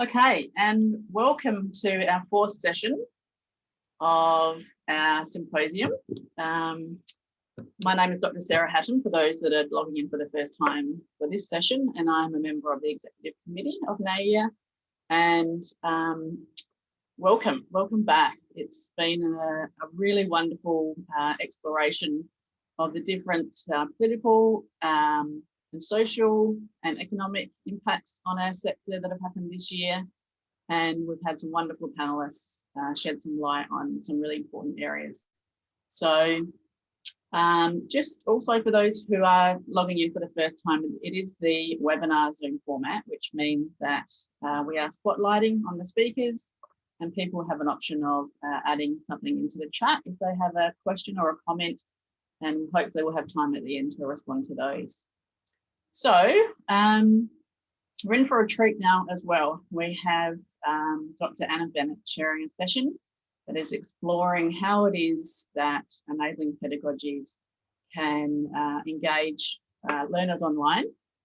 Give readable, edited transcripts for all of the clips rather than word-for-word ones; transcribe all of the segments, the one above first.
Okay, and welcome to our fourth session of our symposium. My name is Dr. Sarah Hatton, for those that are logging in for the first time for this session, and I'm a member of the Executive Committee of NAEEA. And welcome back. It's been a really wonderful exploration of the different political and social and economic impacts on our sector that have happened this year. And we've had some wonderful panelists shed some light on some really important areas. So just also for those who are logging in for the first time, it is the webinar Zoom format, which means that we are spotlighting on the speakers, and people have an option of adding something into the chat if they have a question or a comment, and hopefully we'll have time at the end to respond to those. So we're in for a treat now as well. We have Dr. Anna Bennett chairing a session that is exploring how it is that enabling pedagogies can engage learners online.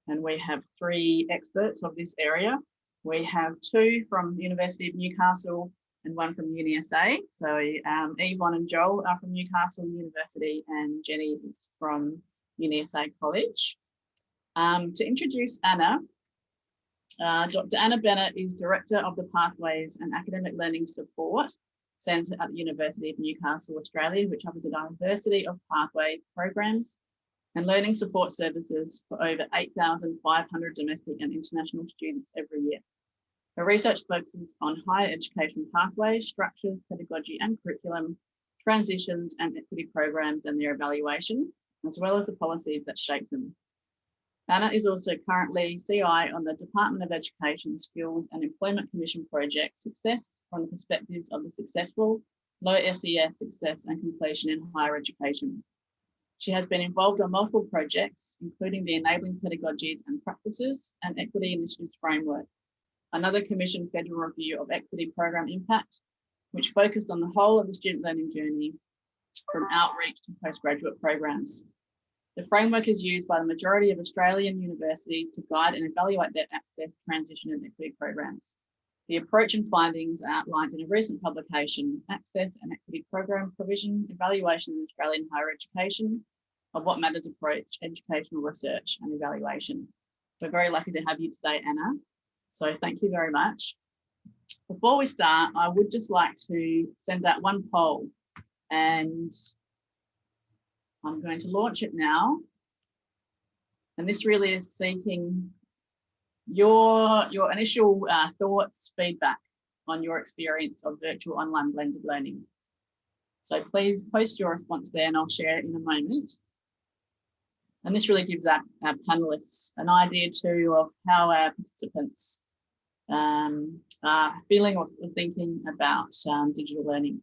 And we have three experts of this area. We have two from the University of Newcastle and one from UniSA. So Yvonne and Joel are from Newcastle University, and Jenny is from UniSA College. To introduce Anna, Dr. Anna Bennett is Director of the Pathways and Academic Learning Support Centre at the University of Newcastle, Australia, which offers a diversity of pathway programs and learning support services for over 8,500 domestic and international students every year. Her research focuses on higher education pathways, structures, pedagogy and curriculum, transitions and equity programs and their evaluation, as well as the policies that shape them. Anna is also currently CI on the Department of Education, Skills and Employment Commission project Success from the perspectives of the successful, low SES success and completion in higher education. She has been involved on multiple projects, including the Enabling Pedagogies and Practices and Equity Initiatives Framework, another commissioned federal review of equity program impact, which focused on the whole of the student learning journey from outreach to postgraduate programs. The framework is used by the majority of Australian universities to guide and evaluate their access, transition and equity programs. The approach and findings are outlined in a recent publication, Access and Equity Program Provision, Evaluation in Australian Higher Education, of What Matters Approach, Educational Research and Evaluation. We're very lucky to have you today, Anna. So thank you very much. Before we start, I would just like to send out one poll, and I'm going to launch it now. And this really is seeking your initial thoughts, feedback on your experience of virtual online blended learning. So please post your response there and I'll share it in a moment. And this really gives our panelists an idea too of how our participants are feeling or thinking about digital learning.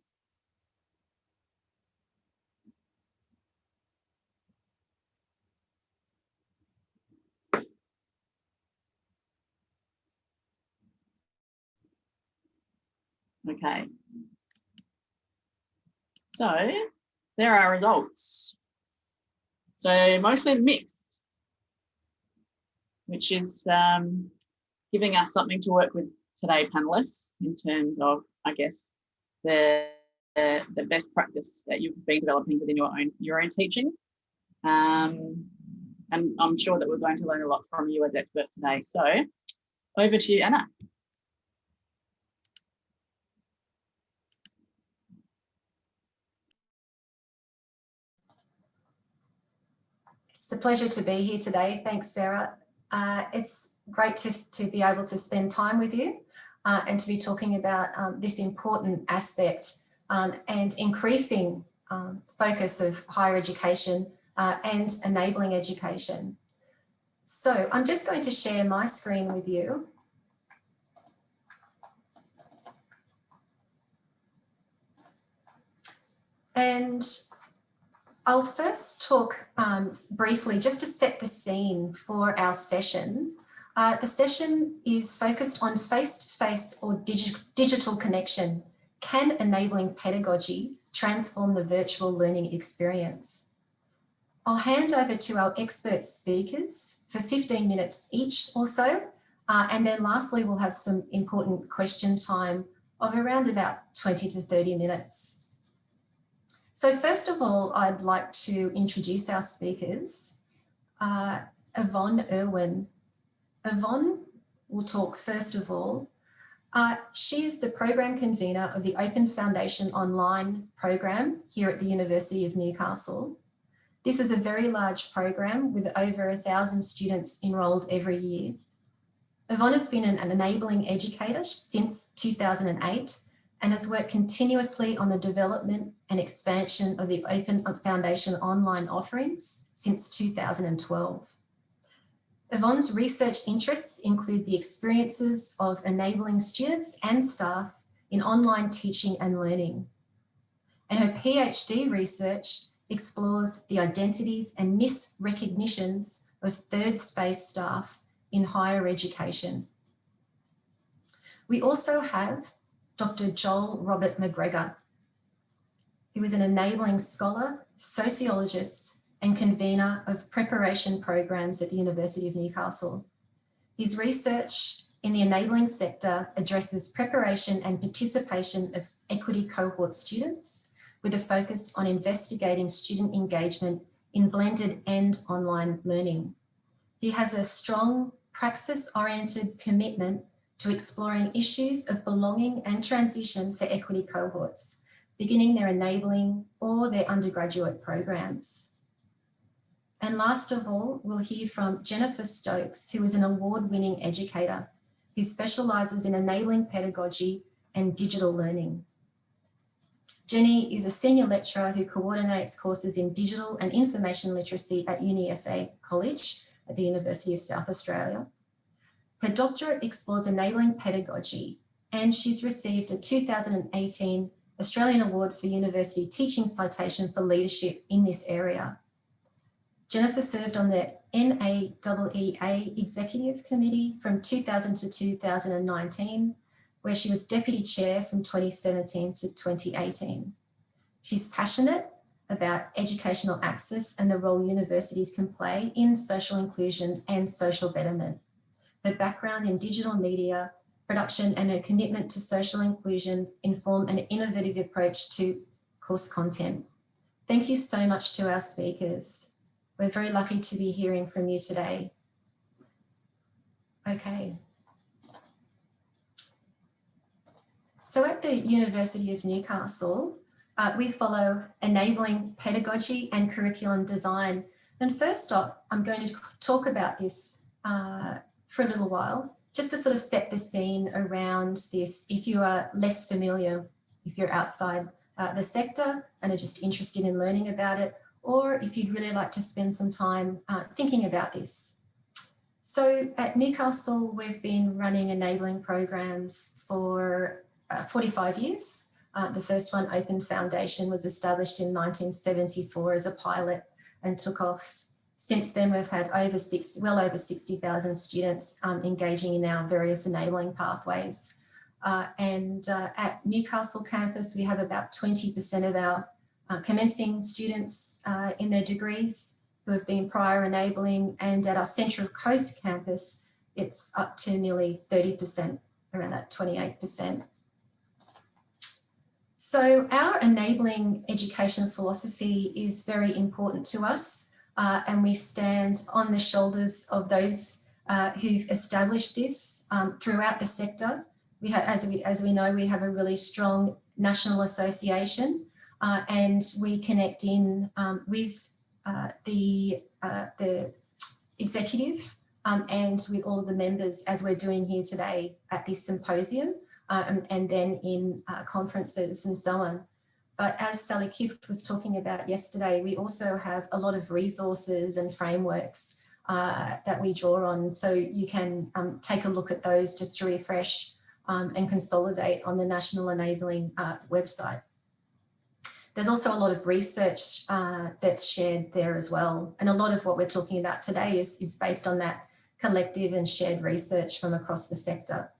Okay, so there are results. So mostly mixed, which is giving us something to work with today, panelists, in terms of, I guess, the best practice that you've been developing within your own teaching. And I'm sure that we're going to learn a lot from you as experts today. So over to you, Anna. It's a pleasure to be here today. Thanks, Sarah. It's great to be able to spend time with you and to be talking about this important aspect and increasing focus of higher education and enabling education. So I'm just going to share my screen with you. And I'll first talk briefly, just to set the scene for our session, The session is focused on face-to-face or digital connection. Can enabling pedagogy transform the virtual learning experience? I'll hand over to our expert speakers for 15 minutes each or so. And then lastly, we'll have some important question time of around about 20 to 30 minutes. So first of all, I'd like to introduce our speakers. Yvonne Irwin. Yvonne will talk first of all. She is the program convener of the Open Foundation Online program here at the University of Newcastle. This is a very large program with over 1,000 students enrolled every year. Yvonne has been an enabling educator since 2008 and has worked continuously on the development and expansion of the Open Foundation online offerings since 2012. Yvonne's research interests include the experiences of enabling students and staff in online teaching and learning. And her PhD research explores the identities and misrecognitions of third space staff in higher education. We also have Dr. Joel Robert McGregor, who is an enabling scholar, sociologist, and convener of preparation programs at the University of Newcastle. His research in the enabling sector addresses preparation and participation of equity cohort students with a focus on investigating student engagement in blended and online learning. He has a strong praxis-oriented commitment to exploring issues of belonging and transition for equity cohorts, beginning their enabling or their undergraduate programs. And last of all, we'll hear from Jennifer Stokes, who is an award-winning educator who specialises in enabling pedagogy and digital learning. Jenny is a senior lecturer who coordinates courses in digital and information literacy at UniSA College at the University of South Australia. Her doctorate explores enabling pedagogy, and she's received a 2018 Australian Award for University Teaching Citation for Leadership in this area. Jennifer served on the NAEEA Executive Committee from 2000 to 2019, where she was Deputy Chair from 2017 to 2018. She's passionate about educational access and the role universities can play in social inclusion and social betterment. Her background in digital media production and her commitment to social inclusion inform an innovative approach to course content. Thank you so much to our speakers. We're very lucky to be hearing from you today. Okay. So at the University of Newcastle, we follow enabling pedagogy and curriculum design. And first off, I'm going to talk about this for a little while, just to sort of set the scene around this. If you are less familiar, if you're outside the sector and are just interested in learning about it, or if you'd really like to spend some time thinking about this. So at Newcastle, we've been running enabling programs for 45 years. The first one, Open Foundation, was established in 1974 as a pilot and took off. Since then, we've had well over 60,000 students engaging in our various enabling pathways. At Newcastle campus, we have about 20% of our commencing students in their degrees who have been prior enabling, and at our Central Coast campus, it's up to nearly 30%, around that 28%. So our enabling education philosophy is very important to us, and we stand on the shoulders of those who've established this throughout the sector. We have, as we know, we have a really strong national association, and we connect in with the executive and with all of the members, as we're doing here today at this symposium, and then in conferences and so on. But as Sally Kift was talking about yesterday, we also have a lot of resources and frameworks that we draw on. So you can take a look at those just to refresh and consolidate on the National Enabling website. There's also a lot of research that's shared there as well. And a lot of what we're talking about today is based on that collective and shared research from across the sector.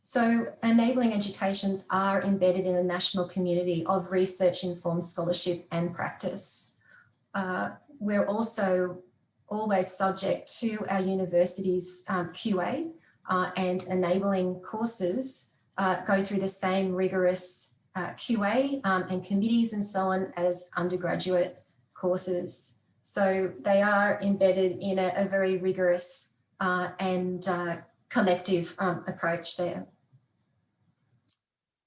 So enabling educations are embedded in a national community of research-informed scholarship and practice. We're also always subject to our university's QA and enabling courses go through the same rigorous QA and committees and so on as undergraduate courses. So they are embedded in a very rigorous and collective approach there.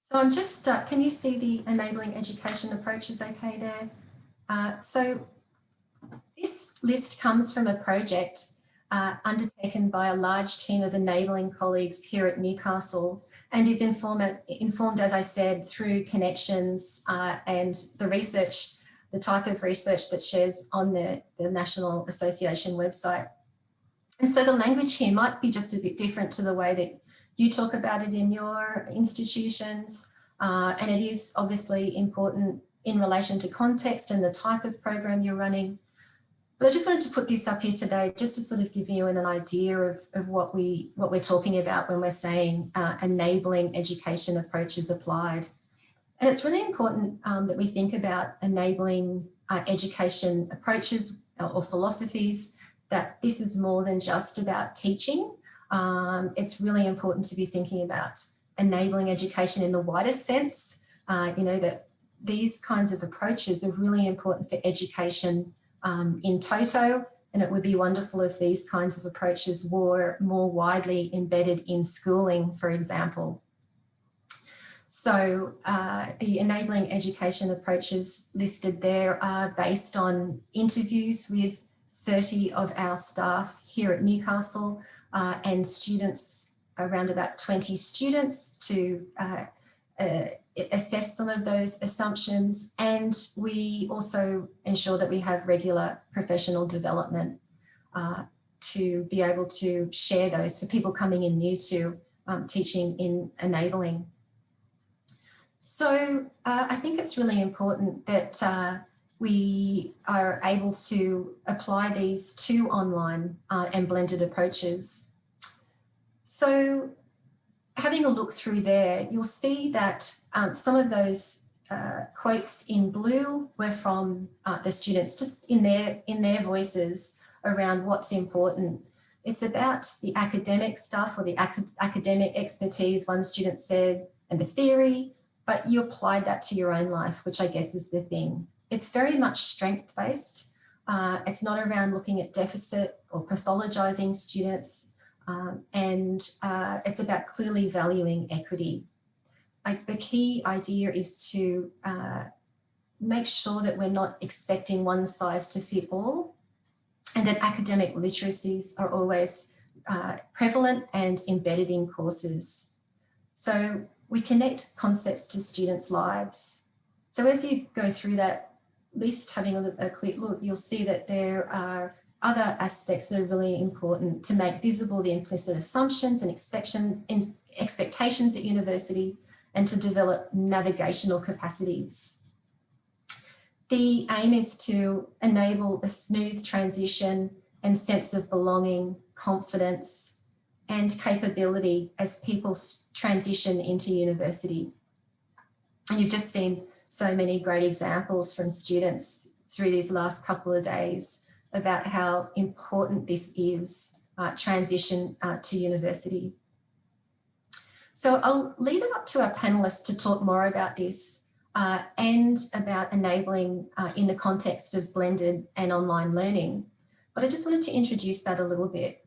So I'm just, can you see the enabling education approaches okay there? So this list comes from a project undertaken by a large team of enabling colleagues here at Newcastle and is informed, as I said, through connections and the research, the type of research that shares on the National Association website. And so the language here might be just a bit different to the way that you talk about it in your institutions. And it is obviously important in relation to context and the type of program you're running. But I just wanted to put this up here today just to sort of give you an idea of what we're talking about when we're saying enabling education approaches applied. And it's really important that we think about enabling education approaches or philosophies, that this is more than just about teaching. It's really important to be thinking about enabling education in the widest sense, you know, that these kinds of approaches are really important for education in toto, and it would be wonderful if these kinds of approaches were more widely embedded in schooling, for example. So the enabling education approaches listed there are based on interviews with 30 of our staff here at Newcastle and students, around about 20 students, to assess some of those assumptions. And we also ensure that we have regular professional development to be able to share those for people coming in new to teaching in enabling. So I think it's really important that we are able to apply these to online and blended approaches. So having a look through there, you'll see that some of those quotes in blue were from the students, just in their voices around what's important. It's about the academic stuff or the academic expertise, one student said, and the theory, but you applied that to your own life, which I guess is the thing. It's very much strength-based. It's not around looking at deficit or pathologizing students. And it's about clearly valuing equity. The key idea is to make sure that we're not expecting one size to fit all, and that academic literacies are always prevalent and embedded in courses. So we connect concepts to students' lives. So as you go through that list, having a quick look, you'll see that there are other aspects that are really important to make visible the implicit assumptions and expectations at university, and to develop navigational capacities. The aim is to enable a smooth transition and sense of belonging, confidence, and capability as people transition into university. And you've just seen so many great examples from students through these last couple of days about how important this is, transition to university. So I'll leave it up to our panelists to talk more about this and about enabling in the context of blended and online learning. But I just wanted to introduce that a little bit.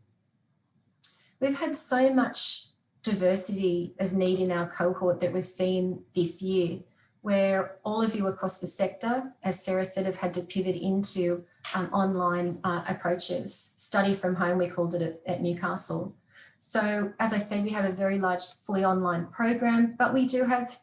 We've had so much diversity of need in our cohort that we've seen this year, where all of you across the sector, as Sarah said, have had to pivot into online approaches. Study from home, we called it at Newcastle. So as I said, we have a very large fully online program, but we do have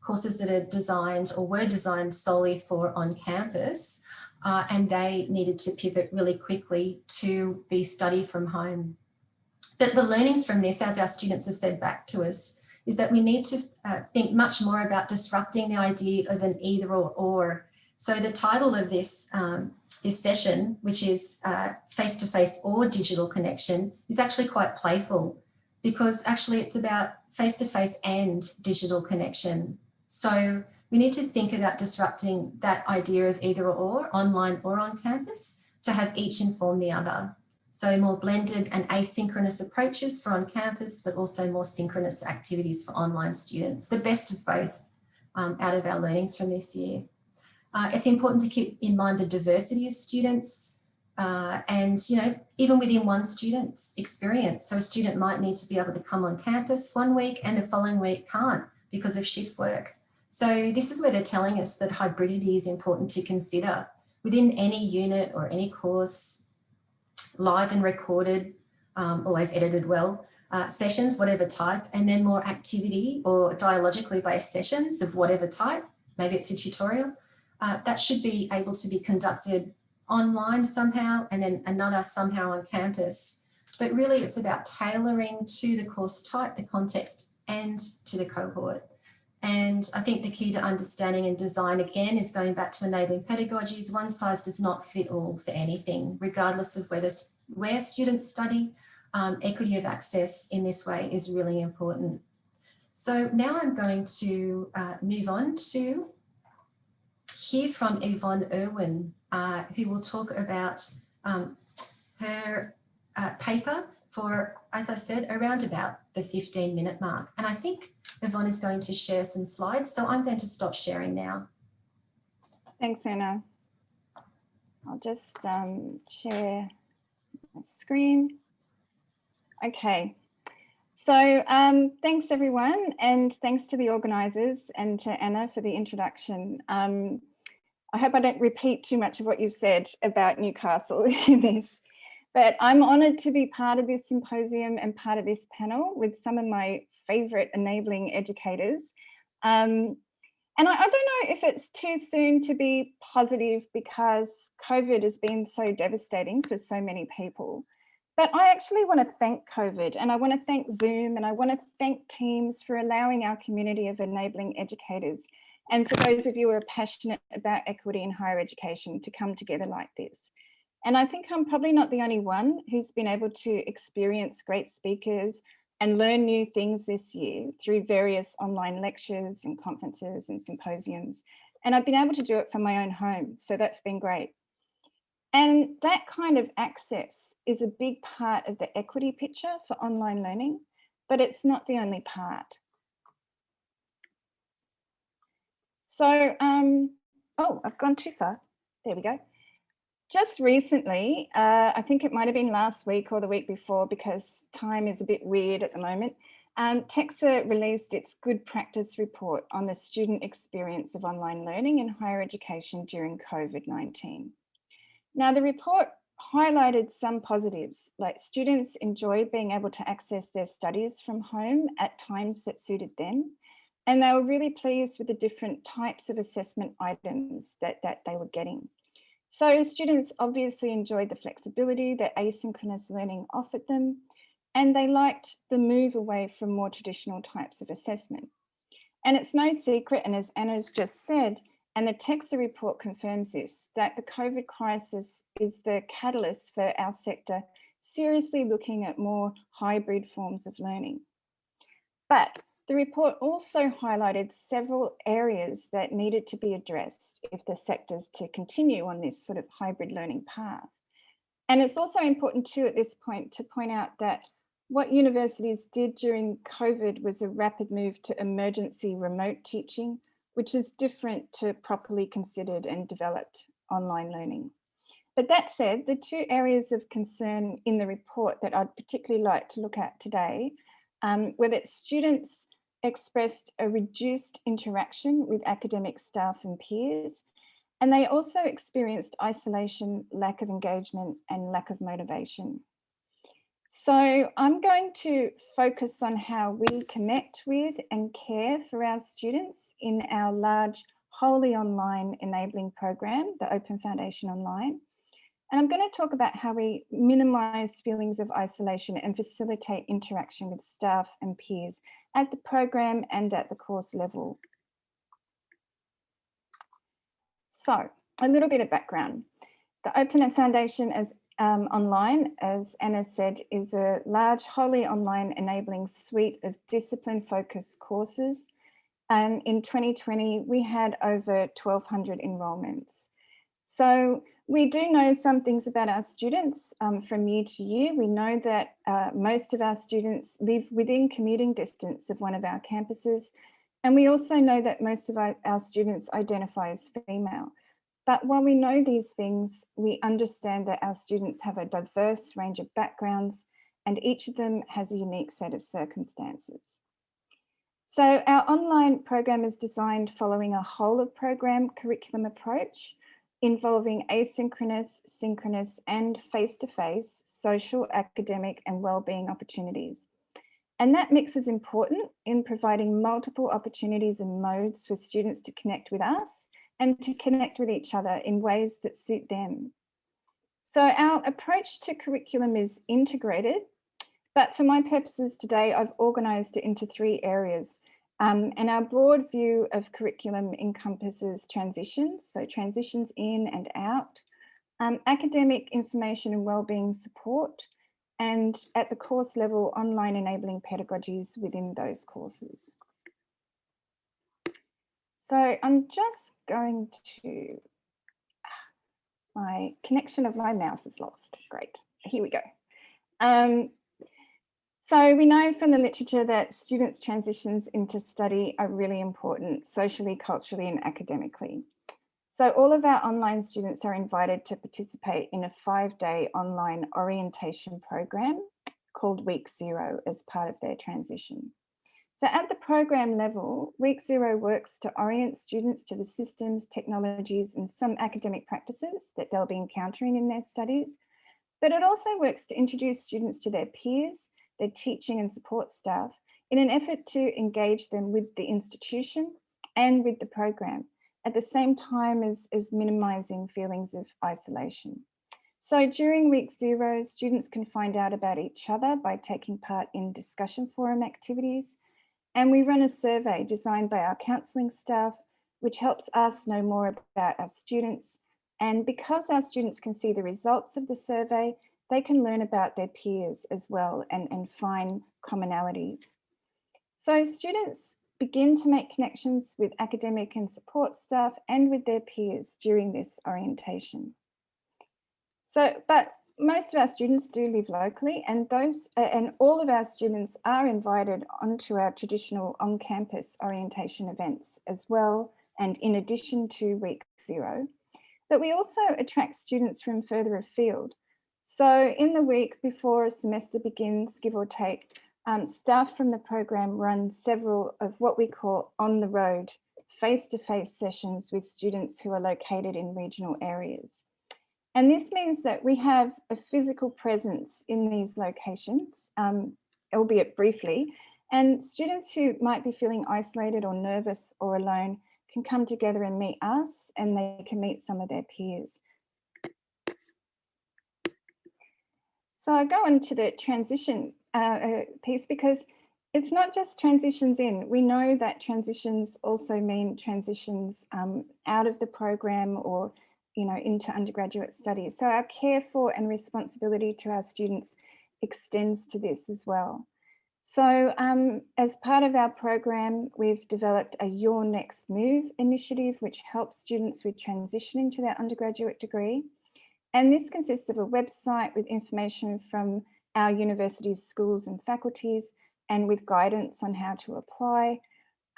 courses that are designed or were designed solely for on campus, and they needed to pivot really quickly to be study from home. But the learnings from this, as our students have fed back to us, is that we need to think much more about disrupting the idea of an either or So the title of this, this session, which is face-to-face or digital connection, is actually quite playful, because actually it's about face-to-face and digital connection. So we need to think about disrupting that idea of either or, online or on campus, to have each inform the other. So more blended and asynchronous approaches for on campus, but also more synchronous activities for online students, the best of both out of our learnings from this year. It's important to keep in mind the diversity of students and, you know, even within one student's experience. So a student might need to be able to come on campus one week and the following week can't because of shift work. So this is where they're telling us that hybridity is important to consider within any unit or any course, live and recorded, always edited well, sessions, whatever type, and then more activity or dialogically based sessions of whatever type, maybe it's a tutorial, that should be able to be conducted online somehow, and then another somehow on campus. But really it's about tailoring to the course type, the context, and to the cohort. And I think the key to understanding and design, again, is going back to enabling pedagogies. One size does not fit all for anything, regardless of where students study. Equity of access in this way is really important. So now I'm going to move on to hear from Yvonne Irwin, who will talk about her paper for, as I said, around about the 15-minute mark. And I think Yvonne is going to share some slides, so I'm going to stop sharing now. Thanks, Anna. I'll just share my screen. Okay, so thanks everyone, and thanks to the organisers and to Anna for the introduction. I hope I don't repeat too much of what you've said about Newcastle in this, but I'm honoured to be part of this symposium and part of this panel with some of my favourite enabling educators. And I don't know if it's too soon to be positive because COVID has been so devastating for so many people. But I actually want to thank COVID, and I want to thank Zoom, and I want to thank Teams for allowing our community of enabling educators, and for those of you who are passionate about equity in higher education, to come together like this. And I think I'm probably not the only one who's been able to experience great speakers and learn new things this year through various online lectures and conferences and symposiums. And I've been able to do it from my own home, so that's been great. And that kind of access is a big part of the equity picture for online learning, but it's not the only part. So, oh, I've gone too far. There we go. Just recently, I think it might have been last week or the week before, because time is a bit weird at the moment, TEXA released its Good Practice Report on the student experience of online learning in higher education during COVID-19. Now, the report highlighted some positives, like students enjoyed being able to access their studies from home at times that suited them, and they were really pleased with the different types of assessment items that they were getting. So students obviously enjoyed the flexibility that asynchronous learning offered them, and they liked the move away from more traditional types of assessment. And it's no secret, and as Anna's just said, and the TEXA report confirms this, that the COVID crisis is the catalyst for our sector seriously looking at more hybrid forms of learning. But the report also highlighted several areas that needed to be addressed if the sector's to continue on this sort of hybrid learning path. And it's also important too at this point to point out that what universities did during COVID was a rapid move to emergency remote teaching, which is different to properly considered and developed online learning. But that said, the two areas of concern in the report that I'd particularly like to look at today were that students expressed a reduced interaction with academic staff and peers, and they also experienced isolation, lack of engagement, and lack of motivation. So I'm going to focus on how we connect with and care for our students in our large, wholly online enabling program, the Open Foundation Online. And I'm going to talk about how we minimise feelings of isolation and facilitate interaction with staff and peers at the program and at the course level. So a little bit of background. The Open Foundation as online, as Anna said, is a large, wholly online enabling suite of discipline-focused courses. And in 2020, we had over 1,200 enrolments. So we do know some things about our students from year to year. We know that most of our students live within commuting distance of one of our campuses. And we also know that most of our students identify as female. But while we know these things, we understand that our students have a diverse range of backgrounds and each of them has a unique set of circumstances. So our online program is designed following a whole of program curriculum approach involving asynchronous, synchronous and face-to-face social, academic and wellbeing opportunities. And that mix is important in providing multiple opportunities and modes for students to connect with us and to connect with each other in ways that suit them. So our approach to curriculum is integrated, but for my purposes today, I've organised it into 3 areas. And our broad view of curriculum encompasses transitions, so transitions in and out, academic information and wellbeing support, and at the course level, online enabling pedagogies within those courses. So I'm just going to, my connection of my mouse is lost. Great, here we go. So we know from the literature that students' transitions into study are really important socially, culturally and academically. So all of our online students are invited to participate in a 5-day online orientation program called Week 0 as part of their transition. So at the program level, Week 0 works to orient students to the systems, technologies and some academic practices that they'll be encountering in their studies. But it also works to introduce students to their peers, their teaching and support staff in an effort to engage them with the institution and with the program at the same time as minimising feelings of isolation. So during Week 0, students can find out about each other by taking part in discussion forum activities. And we run a survey designed by our counselling staff, which helps us know more about our students. And because our students can see the results of the survey, they can learn about their peers as well and find commonalities. So students begin to make connections with academic and support staff and with their peers during this orientation. So, but most of our students do live locally and all of our students are invited onto our traditional on-campus orientation events as well, and in addition to Week 0. But we also attract students from further afield. So in the week before a semester begins, give or take, staff from the program run several of what we call on the road, face-to-face sessions with students who are located in regional areas. And this means that we have a physical presence in these locations, albeit briefly, and students who might be feeling isolated or nervous or alone can come together and meet us, and they can meet some of their peers. So I go into the transition piece because it's not just transitions in. We know that transitions also mean transitions out of the program or into undergraduate studies. So our care for and responsibility to our students extends to this as well. So as part of our program, we've developed a Your Next Move initiative, which helps students with transitioning to their undergraduate degree. And this consists of a website with information from our university's schools and faculties and with guidance on how to apply.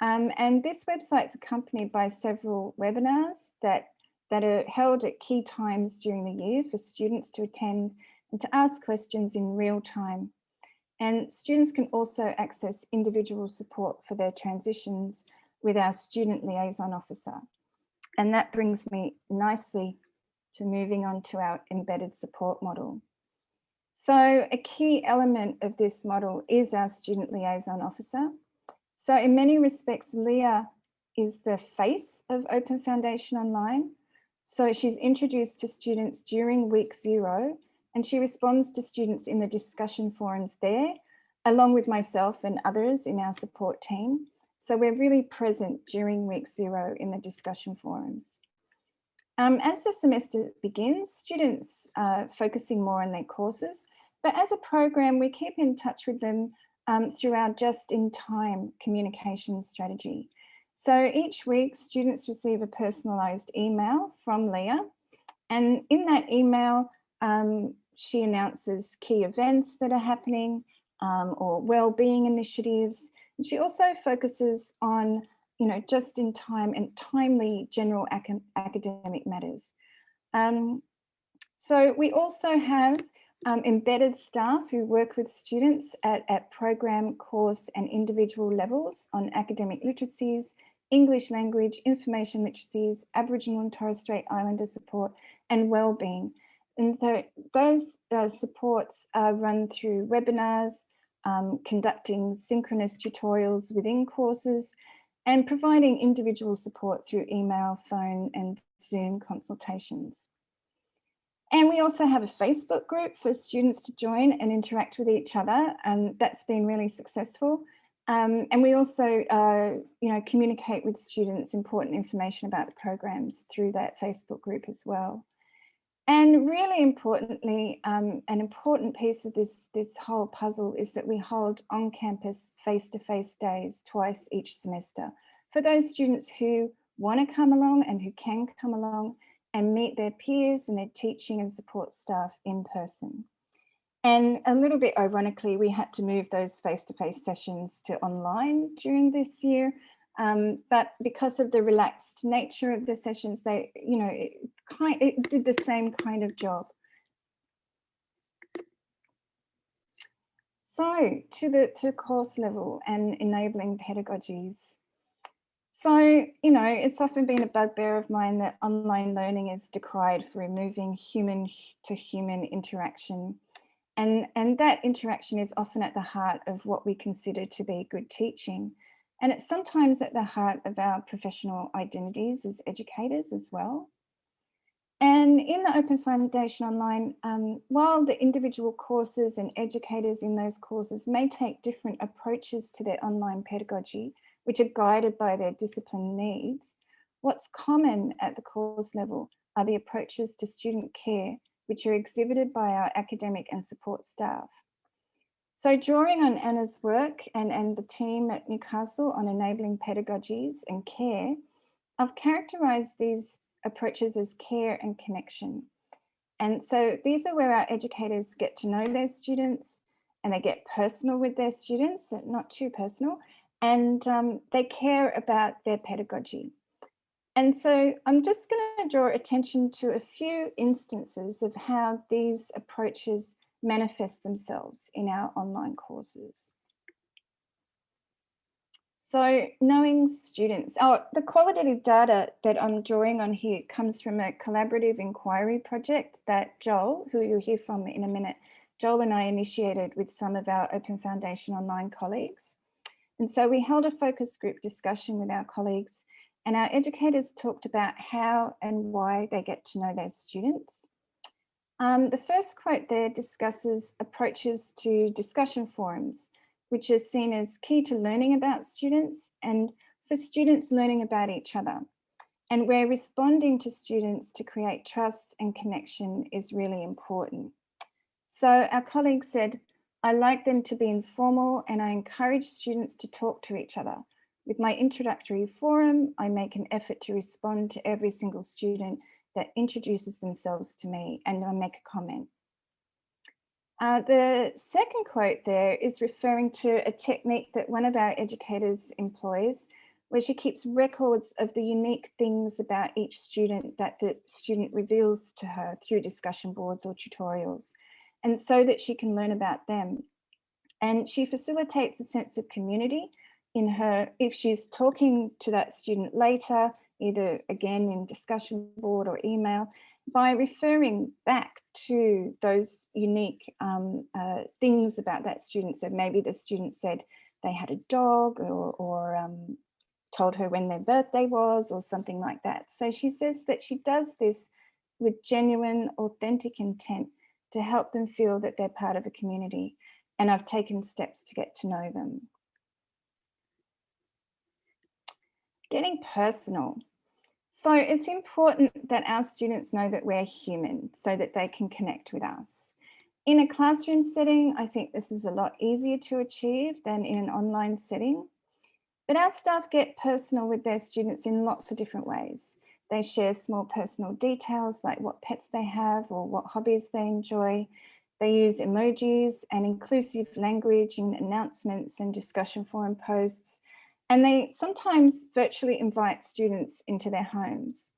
And this website's accompanied by several webinars that are held at key times during the year for students to attend and to ask questions in real time. And students can also access individual support for their transitions with our student liaison officer. And that brings me nicely to moving on to our embedded support model. So a key element of this model is our student liaison officer. So in many respects, Leah is the face of Open Foundation Online. So she's introduced to students during Week 0, and she responds to students in the discussion forums there, along with myself and others in our support team. So we're really present during Week 0 in the discussion forums. As the semester begins, students are focusing more on their courses, but as a program, we keep in touch with them through our just-in-time communication strategy. So each week, students receive a personalised email from Leah, and in that email, she announces key events that are happening or wellbeing initiatives. And she also focuses on, just in time and timely general academic matters. So we also have embedded staff who work with students at program, course and individual levels on academic literacies, English language, information literacies, Aboriginal and Torres Strait Islander support and wellbeing. And so those supports are run through webinars, conducting synchronous tutorials within courses, and providing individual support through email, phone and Zoom consultations. And we also have a Facebook group for students to join and interact with each other, and that's been really successful. And we also, communicate with students important information about the programs through that Facebook group as well. And really importantly, an important piece of this whole puzzle is that we hold on-campus face-to-face days twice each semester for those students who want to come along and who can come along and meet their peers and their teaching and support staff in person. And a little bit ironically, we had to move those face-to-face sessions to online during this year. But because of the relaxed nature of the sessions, they, it did the same kind of job. So to course level and enabling pedagogies. So, it's often been a bugbear of mine that online learning is decried for removing human to human interaction. And that interaction is often at the heart of what we consider to be good teaching. And it's sometimes at the heart of our professional identities as educators as well. And in the Open Foundation Online, while the individual courses and educators in those courses may take different approaches to their online pedagogy, which are guided by their discipline needs, what's common at the course level are the approaches to student care, which are exhibited by our academic and support staff. So drawing on Anna's work and the team at Newcastle on enabling pedagogies and care, I've characterised these approaches as care and connection. And so these are where our educators get to know their students and they get personal with their students, not too personal, and they care about their pedagogy. And so I'm just going to draw attention to a few instances of how these approaches manifest themselves in our online courses. So knowing students, the qualitative data that I'm drawing on here comes from a collaborative inquiry project that Joel, who you'll hear from in a minute, Joel and I initiated with some of our Open Foundation Online colleagues. And so we held a focus group discussion with our colleagues, and our educators talked about how and why they get to know their students. The first quote there discusses approaches to discussion forums, which are seen as key to learning about students and for students learning about each other. And where responding to students to create trust and connection is really important. So our colleague said, I like them to be informal and I encourage students to talk to each other. With my introductory forum, I make an effort to respond to every single student that introduces themselves to me and I make a comment. The second quote there is referring to a technique that one of our educators employs, where she keeps records of the unique things about each student that the student reveals to her through discussion boards or tutorials, and so that she can learn about them. And she facilitates a sense of community in her, if she's talking to that student later, either again in discussion board or email, by referring back to those unique things about that student. So maybe the student said they had a dog or told her when their birthday was or something like that. So she says that she does this with genuine, authentic intent to help them feel that they're part of a community. And I've taken steps to get to know them. Getting personal. So it's important that our students know that we're human so that they can connect with us. In a classroom setting, I think this is a lot easier to achieve than in an online setting. But our staff get personal with their students in lots of different ways. They share small personal details like what pets they have or what hobbies they enjoy. They use emojis and inclusive language in announcements and discussion forum posts. And they sometimes virtually invite students into their homes.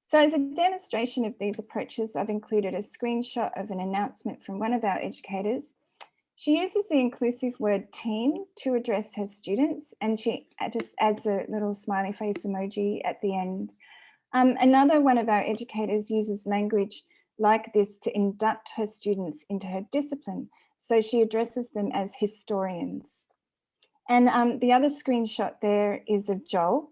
So as a demonstration of these approaches, I've included a screenshot of an announcement from one of our educators. She uses the inclusive word team to address her students, and she just adds a little smiley face emoji at the end. Another one of our educators uses language like this to induct her students into her discipline. So she addresses them as historians. And the other screenshot there is of Joel,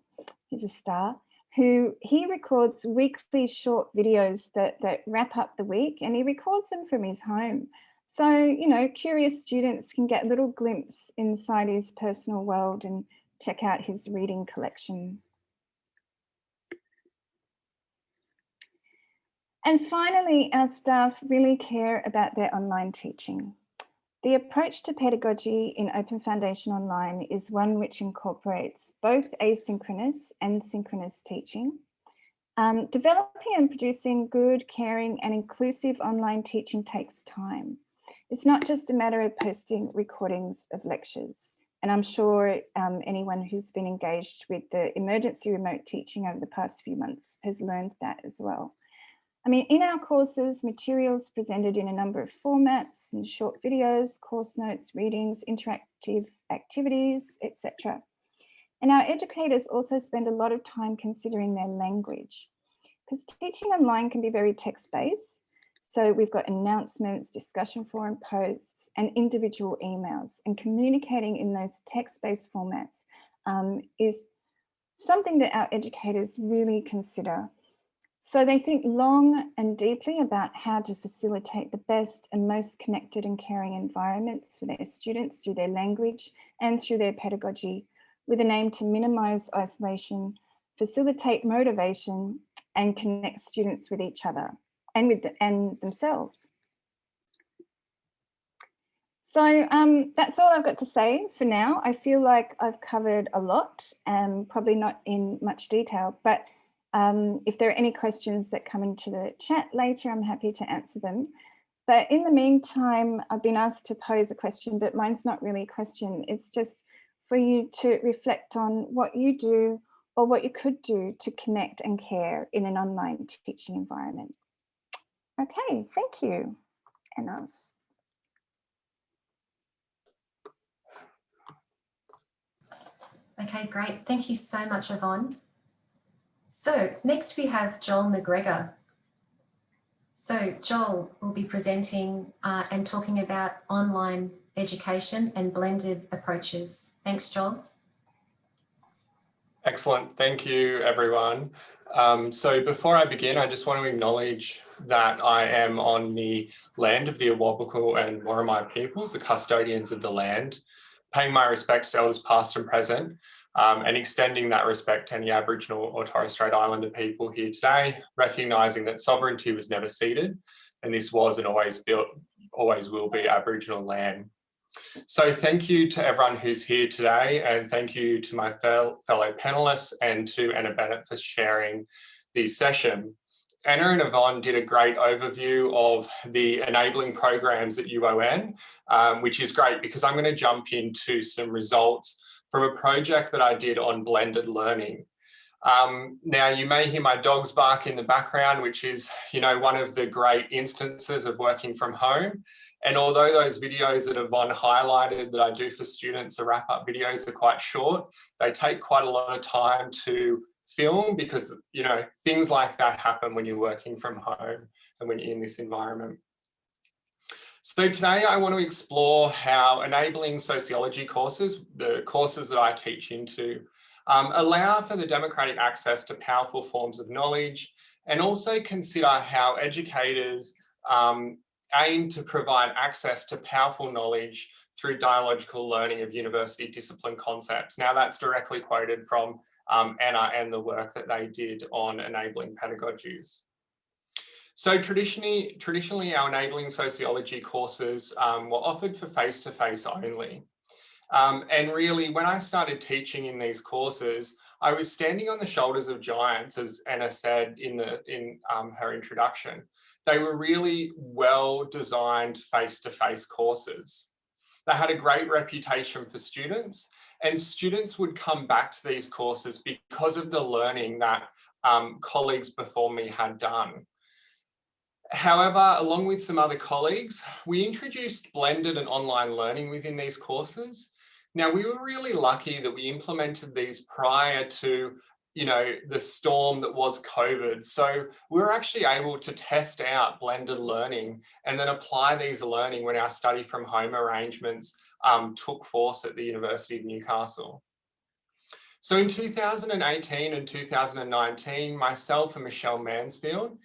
he's a star, who he records weekly short videos that wrap up the week, and he records them from his home. So, you know, curious students can get a little glimpse inside his personal world and check out his reading collection. And finally, our staff really care about their online teaching. The approach to pedagogy in Open Foundation Online is one which incorporates both asynchronous and synchronous teaching. Developing and producing good, caring and inclusive online teaching takes time. It's not just a matter of posting recordings of lectures. And I'm sure anyone who's been engaged with the emergency remote teaching over the past few months has learned that as well. I mean, in our courses, materials presented in a number of formats, in short videos, course notes, readings, interactive activities, etc. And our educators also spend a lot of time considering their language, because teaching online can be very text-based. So we've got announcements, discussion forum posts, and individual emails, and communicating in those text-based formats is something that our educators really consider. So they think long and deeply about how to facilitate the best and most connected and caring environments for their students through their language and through their pedagogy, with an aim to minimize isolation, facilitate motivation, and connect students with each other and themselves. So that's all I've got to say for now. I feel like I've covered a lot, and probably not in much detail, but if there are any questions that come into the chat later, I'm happy to answer them. But in the meantime, I've been asked to pose a question, but mine's not really a question. It's just for you to reflect on what you do or what you could do to connect and care in an online teaching environment. Okay, thank you, Anna. Okay, great. Thank you so much, Yvonne. So next we have Joel McGregor. So Joel will be presenting and talking about online education and blended approaches. Thanks, Joel. Excellent. Thank you, everyone. So before I begin, I just want to acknowledge that I am on the land of the Awabakal and Worimi peoples, the custodians of the land, paying my respects to elders past and present, and extending that respect to any Aboriginal or Torres Strait Islander people here today, recognising that sovereignty was never ceded, and this was and always will be Aboriginal land. So thank you to everyone who's here today, and thank you to my fellow panelists and to Anna Bennett for sharing the session. Anna and Yvonne did a great overview of the enabling programs at UON, which is great because I'm going to jump into some results from a project that I did on blended learning. Now, you may hear my dogs bark in the background, which is, you know, one of the great instances of working from home. And although those videos that Yvonne highlighted that I do for students, the wrap-up videos, are quite short, they take quite a lot of time to film because, you know, things like that happen when you're working from home and when you're in this environment. So today I want to explore how enabling sociology courses, the courses that I teach into, allow for the democratic access to powerful forms of knowledge, and also consider how educators aim to provide access to powerful knowledge through dialogical learning of university discipline concepts. Now, that's directly quoted from Anna and the work that they did on enabling pedagogies. So traditionally our enabling sociology courses were offered for face-to-face only. And really, when I started teaching in these courses, I was standing on the shoulders of giants, as Anna said in her introduction. They were really well-designed face-to-face courses. They had a great reputation for students, and students would come back to these courses because of the learning that colleagues before me had done. However, along with some other colleagues, we introduced blended and online learning within these courses. Now, we were really lucky that we implemented these prior to, the storm that was COVID. So we were actually able to test out blended learning and then apply these learning when our study from home arrangements took force at the University of Newcastle. So in 2018 and 2019, myself and Michelle Mansfield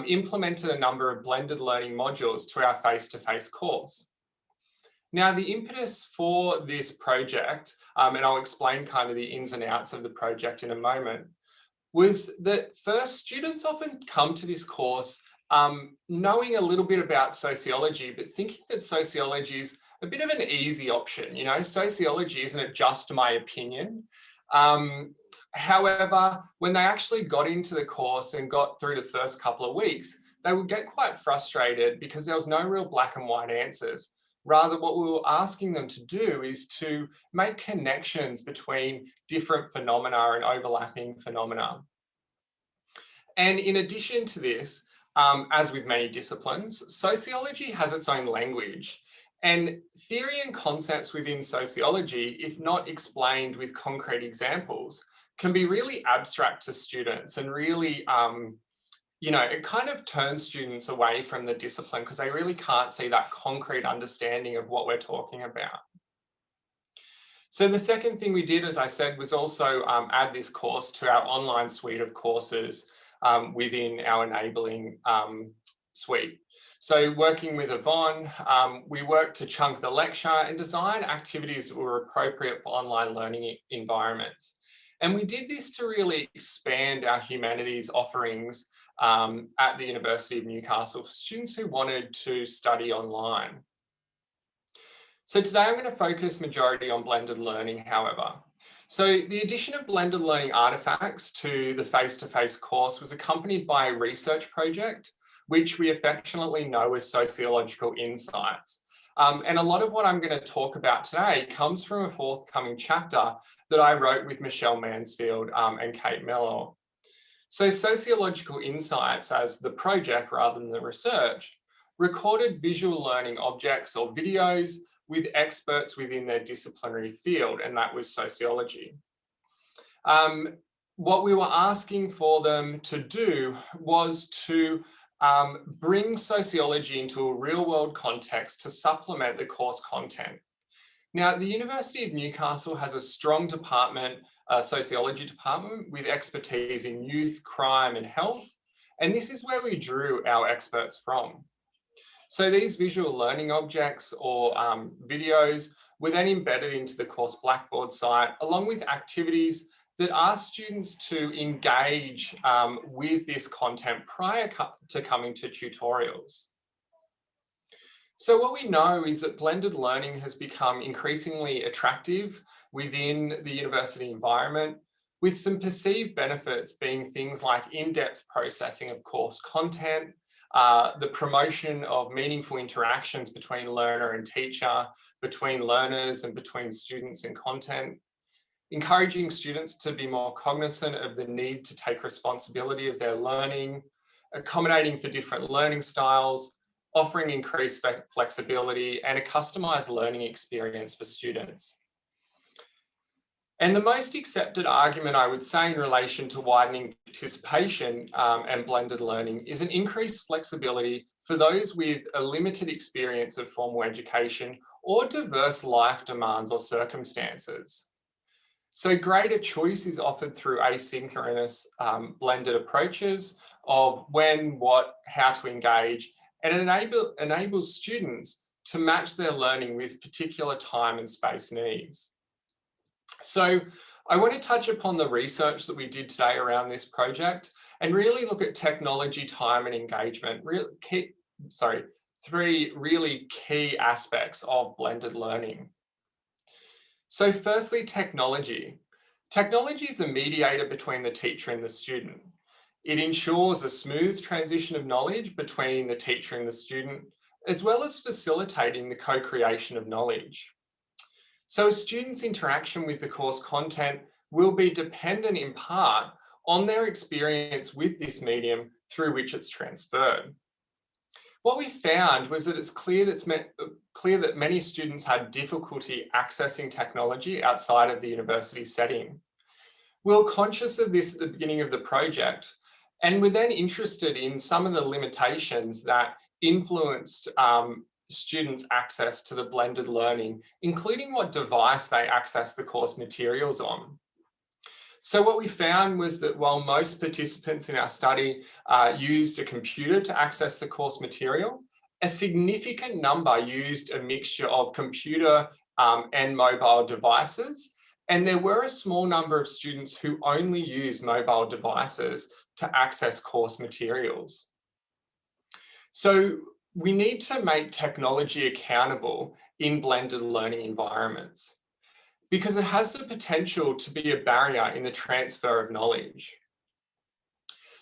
implemented a number of blended learning modules to our face-to-face course. Now, the impetus for this project, and I'll explain kind of the ins and outs of the project in a moment, was that first, students often come to this course knowing a little bit about sociology, but thinking that sociology is a bit of an easy option. Sociology, isn't it just my opinion? However, when they actually got into the course and got through the first couple of weeks, they would get quite frustrated because there was no real black and white answers. Rather, what we were asking them to do is to make connections between different phenomena and overlapping phenomena. And in addition to this, as with many disciplines, sociology has its own language. And theory and concepts within sociology, if not explained with concrete examples, can be really abstract to students and really, it kind of turns students away from the discipline because they really can't see that concrete understanding of what we're talking about. So the second thing we did, as I said, was also add this course to our online suite of courses within our enabling suite. So working with Yvonne, we worked to chunk the lecture and design activities that were appropriate for online learning environments. And we did this to really expand our humanities offerings at the University of Newcastle for students who wanted to study online. So today I'm going to focus majority on blended learning, however. So the addition of blended learning artifacts to the face-to-face course was accompanied by a research project, which we affectionately know as sociological insights. And a lot of what I'm going to talk about today comes from a forthcoming chapter that I wrote with Michelle Mansfield and Kate Mellor. So sociological insights, as the project rather than the research, recorded visual learning objects or videos with experts within their disciplinary field, and that was sociology. What we were asking for them to do was to bring sociology into a real-world context to supplement the course content. Now, the University of Newcastle has a strong department, sociology department, with expertise in youth, crime and health, and this is where we drew our experts from. So these visual learning objects or videos were then embedded into the course Blackboard site, along with activities that ask students to engage with this content prior to coming to tutorials. So what we know is that blended learning has become increasingly attractive within the university environment, with some perceived benefits being things like in-depth processing of course content, the promotion of meaningful interactions between learner and teacher, between learners and between students and content, encouraging students to be more cognizant of the need to take responsibility of their learning, accommodating for different learning styles, offering increased flexibility and a customized learning experience for students. And the most accepted argument, I would say, in relation to widening participation and blended learning is an increased flexibility for those with a limited experience of formal education or diverse life demands or circumstances. So greater choice is offered through asynchronous blended approaches of when, what, how to engage, and it enables students to match their learning with particular time and space needs. So I want to touch upon the research that we did today around this project and really look at technology, time and engagement. Three really key aspects of blended learning. So firstly, technology. Technology is a mediator between the teacher and the student. It ensures a smooth transition of knowledge between the teacher and the student, as well as facilitating the co-creation of knowledge. So a student's interaction with the course content will be dependent in part on their experience with this medium through which it's transferred. What we found was that it's clear that many students had difficulty accessing technology outside of the university setting. We were conscious of this at the beginning of the project, and were then interested in some of the limitations that influenced students' access to the blended learning, including what device they access the course materials on. So what we found was that while most participants in our study used a computer to access the course material, a significant number used a mixture of computer and mobile devices. And there were a small number of students who only use mobile devices to access course materials. So we need to make technology accountable in blended learning environments, because it has the potential to be a barrier in the transfer of knowledge.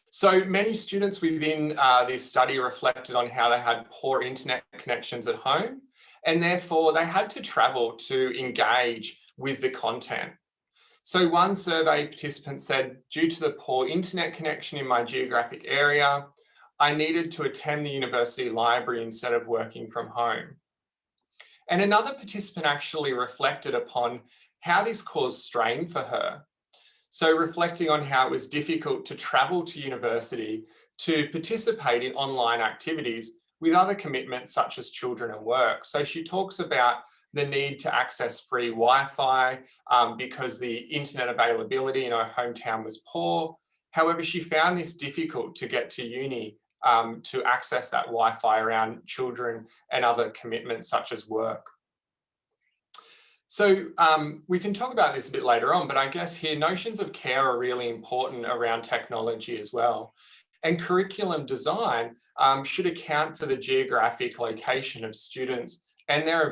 So many students within this study reflected on how they had poor internet connections at home, and therefore they had to travel to engage with the content. So one survey participant said, due to the poor internet connection in my geographic area, I needed to attend the university library instead of working from home. And another participant actually reflected upon how this caused strain for her. So reflecting on how it was difficult to travel to university to participate in online activities with other commitments such as children and work. So she talks about the need to access free Wi-Fi because the internet availability in her hometown was poor. However, she found this difficult to get to uni to access that Wi-Fi around children and other commitments such as work. So we can talk about this a bit later on, but I guess here notions of care are really important around technology as well. And curriculum design should account for the geographic location of students and their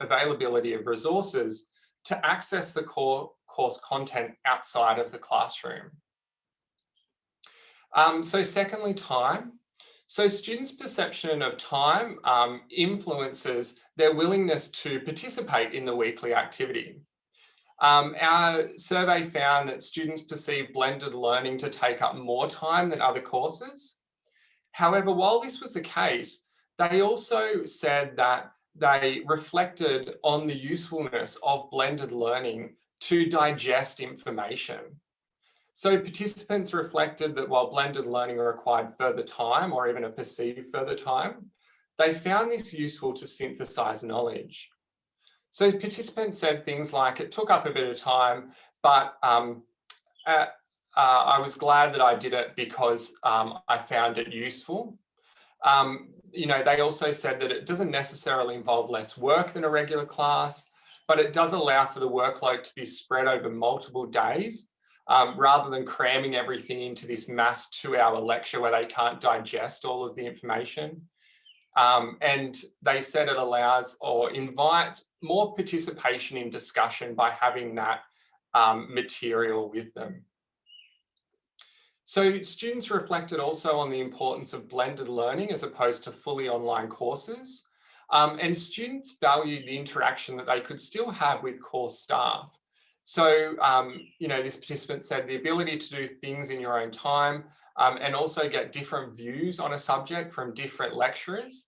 availability of resources to access the course content outside of the classroom. So secondly, time. So students' perception of time influences their willingness to participate in the weekly activity. Our survey found that students perceive blended learning to take up more time than other courses. However, while this was the case, they also said that they reflected on the usefulness of blended learning to digest information. So participants reflected that while blended learning required further time or even a perceived further time, they found this useful to synthesize knowledge. So participants said things like, it took up a bit of time, but I was glad that I did it because I found it useful. They also said that it doesn't necessarily involve less work than a regular class, but it does allow for the workload to be spread over multiple days rather than cramming everything into this mass 2-hour lecture where they can't digest all of the information. And they said it allows or invites more participation in discussion by having that material with them. So students reflected also on the importance of blended learning as opposed to fully online courses. And students valued the interaction that they could still have with course staff. So, this participant said the ability to do things in your own time and also get different views on a subject from different lecturers.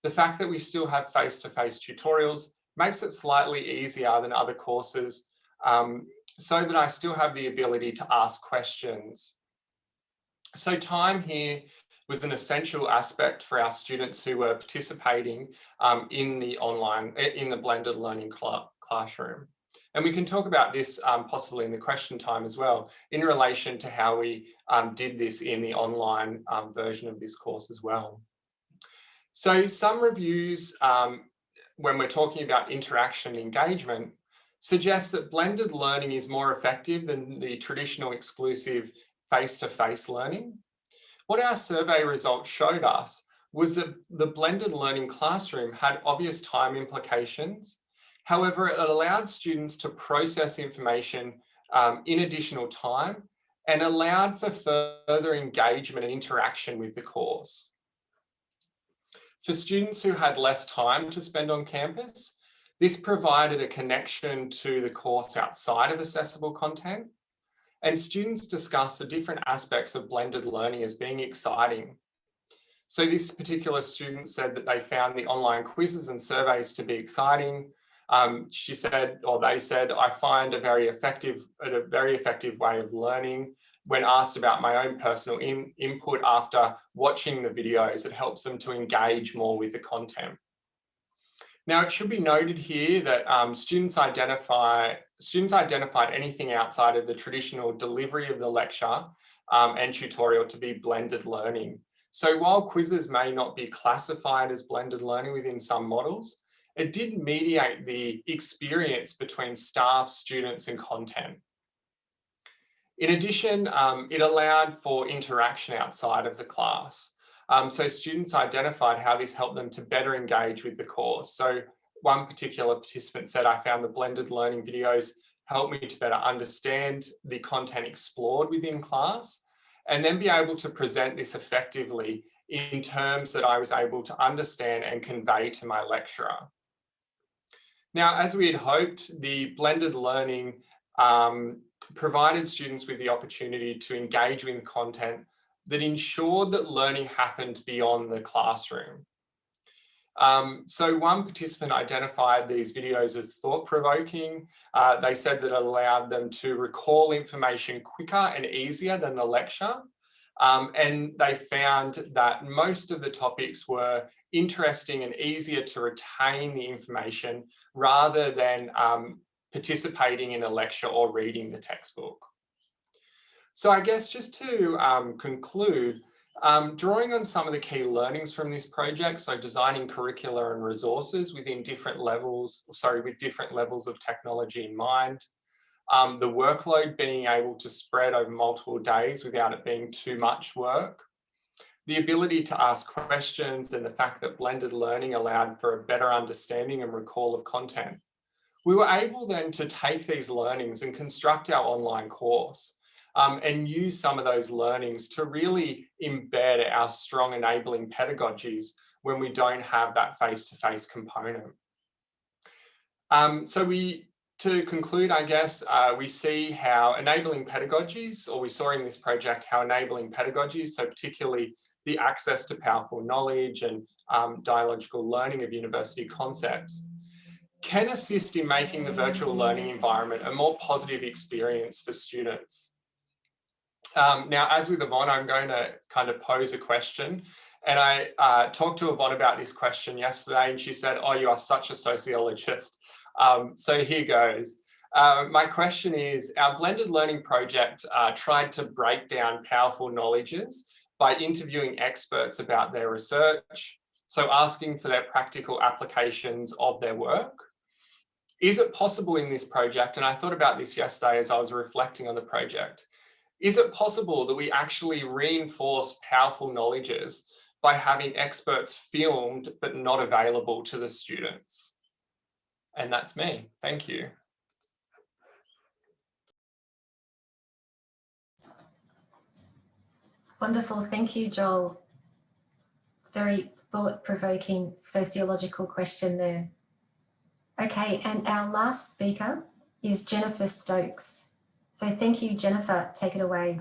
The fact that we still have face-to-face tutorials makes it slightly easier than other courses so that I still have the ability to ask questions. So time here was an essential aspect for our students who were participating in the blended learning classroom. And we can talk about this possibly in the question time as well, in relation to how we did this in the online version of this course as well. So some reviews when we're talking about interaction and engagement suggests that blended learning is more effective than the traditional exclusive face-to-face learning. What our survey results showed us was that the blended learning classroom had obvious time implications. However, it allowed students to process information in additional time and allowed for further engagement and interaction with the course. For students who had less time to spend on campus, this provided a connection to the course outside of accessible content, and students discussed the different aspects of blended learning as being exciting. So this particular student said that they found the online quizzes and surveys to be exciting. She said, or they said, I find a very effective way of learning. When asked about my own personal input after watching the videos, it helps them to engage more with the content. Now, it should be noted here that students identified anything outside of the traditional delivery of the lecture and tutorial to be blended learning. So while quizzes may not be classified as blended learning within some models, it did mediate the experience between staff, students, and content. In addition, it allowed for interaction outside of the class. So students identified how this helped them to better engage with the course. So one particular participant said, I found the blended learning videos helped me to better understand the content explored within class, and then be able to present this effectively in terms that I was able to understand and convey to my lecturer. Now, as we had hoped, the blended learning provided students with the opportunity to engage with content that ensured that learning happened beyond the classroom. So one participant identified these videos as thought-provoking. They said that it allowed them to recall information quicker and easier than the lecture. And they found that most of the topics were interesting and easier to retain the information rather than participating in a lecture or reading the textbook. So I guess just to conclude, drawing on some of the key learnings from this project, so designing curricula and resources within different levels, with different levels of technology in mind, the workload being able to spread over multiple days without it being too much work, the ability to ask questions, and the fact that blended learning allowed for a better understanding and recall of content. We were able then to take these learnings and construct our online course and use some of those learnings to really embed our strong enabling pedagogies when we don't have that face-to-face component. To conclude, I guess, we see how enabling pedagogies, or we saw in this project how enabling pedagogies, so particularly the access to powerful knowledge and dialogical learning of university concepts, can assist in making the virtual learning environment a more positive experience for students. Now, as with Yvonne, I'm going to kind of pose a question. And I talked to Yvonne about this question yesterday, and she said, oh, you are such a sociologist. So here goes. My question is, our blended learning project tried to break down powerful knowledges by interviewing experts about their research, so asking for their practical applications of their work. Is it possible in this project, and I thought about this yesterday as I was reflecting on the project, is it possible that we actually reinforce powerful knowledges by having experts filmed but not available to the students? And that's me. Thank you. Wonderful. Thank you, Joel. Very thought-provoking sociological question there. Okay, and our last speaker is Jennifer Stokes. So thank you, Jennifer. Take it away.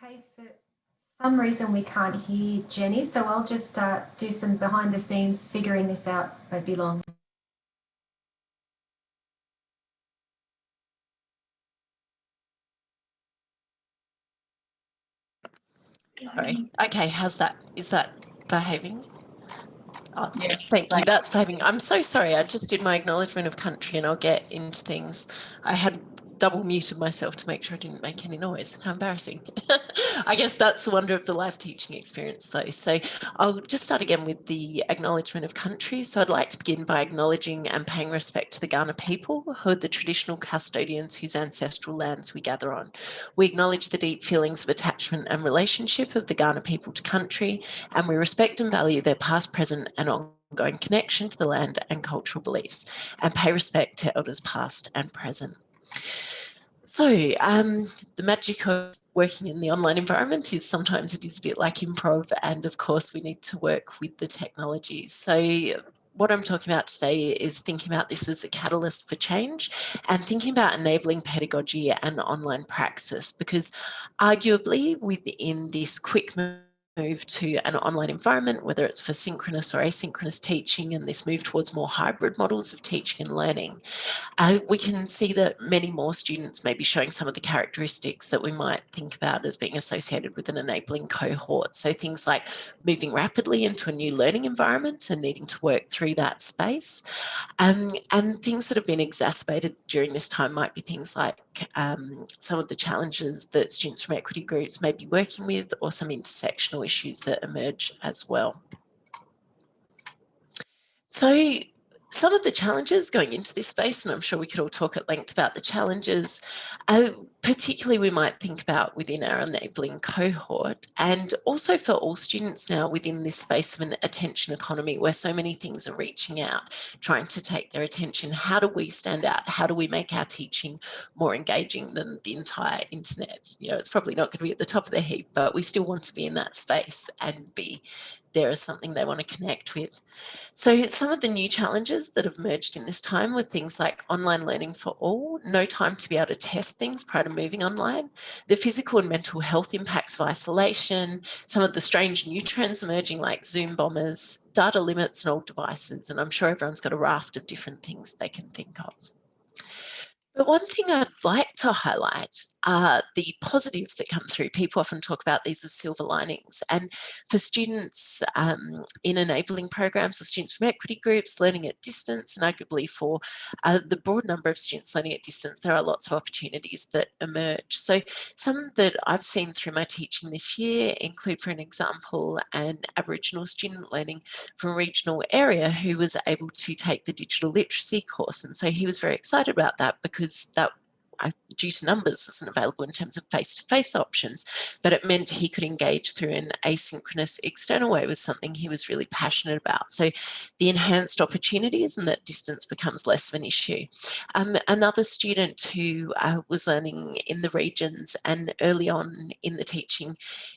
Okay, for some reason we can't hear Jenny, so I'll just do some behind the scenes figuring this out. Won't be long. Sorry. Okay, how's that? Is that behaving? Oh, Yes, thank you. That's behaving. I'm so sorry. I just did my acknowledgement of country and I'll get into things. I had double muted myself to make sure I didn't make any noise. How embarrassing. I guess that's the wonder of the live teaching experience though. So I'll just start again with the acknowledgement of country. So I'd like to begin by acknowledging and paying respect to the Kaurna people, who are the traditional custodians whose ancestral lands we gather on. We acknowledge the deep feelings of attachment and relationship of the Kaurna people to country, and we respect and value their past, present and ongoing connection to the land and cultural beliefs, and pay respect to elders past and present. So the magic of working in the online environment is sometimes it is a bit like improv, and of course we need to work with the technologies. So what I'm talking about today is thinking about this as a catalyst for change and thinking about enabling pedagogy and online praxis, because arguably within this quick move to an online environment, whether it's for synchronous or asynchronous teaching, and this move towards more hybrid models of teaching and learning, we can see that many more students may be showing some of the characteristics that we might think about as being associated with an enabling cohort. So things like moving rapidly into a new learning environment and needing to work through that space. And things that have been exacerbated during this time might be things like some of the challenges that students from equity groups may be working with, or some intersectional issues that emerge as well. So some of the challenges going into this space, and I'm sure we could all talk at length about the challenges, particularly we might think about within our enabling cohort, and also for all students now within this space of an attention economy where so many things are reaching out, trying to take their attention. How do we stand out? How do we make our teaching more engaging than the entire internet? You know, it's probably not going to be at the top of the heap, but we still want to be in that space and be there as something they want to connect with. So some of the new challenges that have emerged in this time were things like online learning for all, no time to be able to test things prior to moving online, the physical and mental health impacts of isolation, some of the strange new trends emerging like Zoom bombers, data limits and old devices, and I'm sure everyone's got a raft of different things they can think of. But one thing I'd like to highlight are the positives that come through. People often talk about these as silver linings. And for students in enabling programs or students from equity groups learning at distance, and arguably for the broad number of students learning at distance, there are lots of opportunities that emerge. So some that I've seen through my teaching this year include, for an example, an Aboriginal student learning from a regional area who was able to take the digital literacy course. And so he was very excited about that because that, due to numbers, wasn't available in terms of face-to-face options, but it meant he could engage through an asynchronous external way with something he was really passionate about. So the enhanced opportunities and that distance becomes less of an issue. Another student who was learning in the regions, and early on in the teaching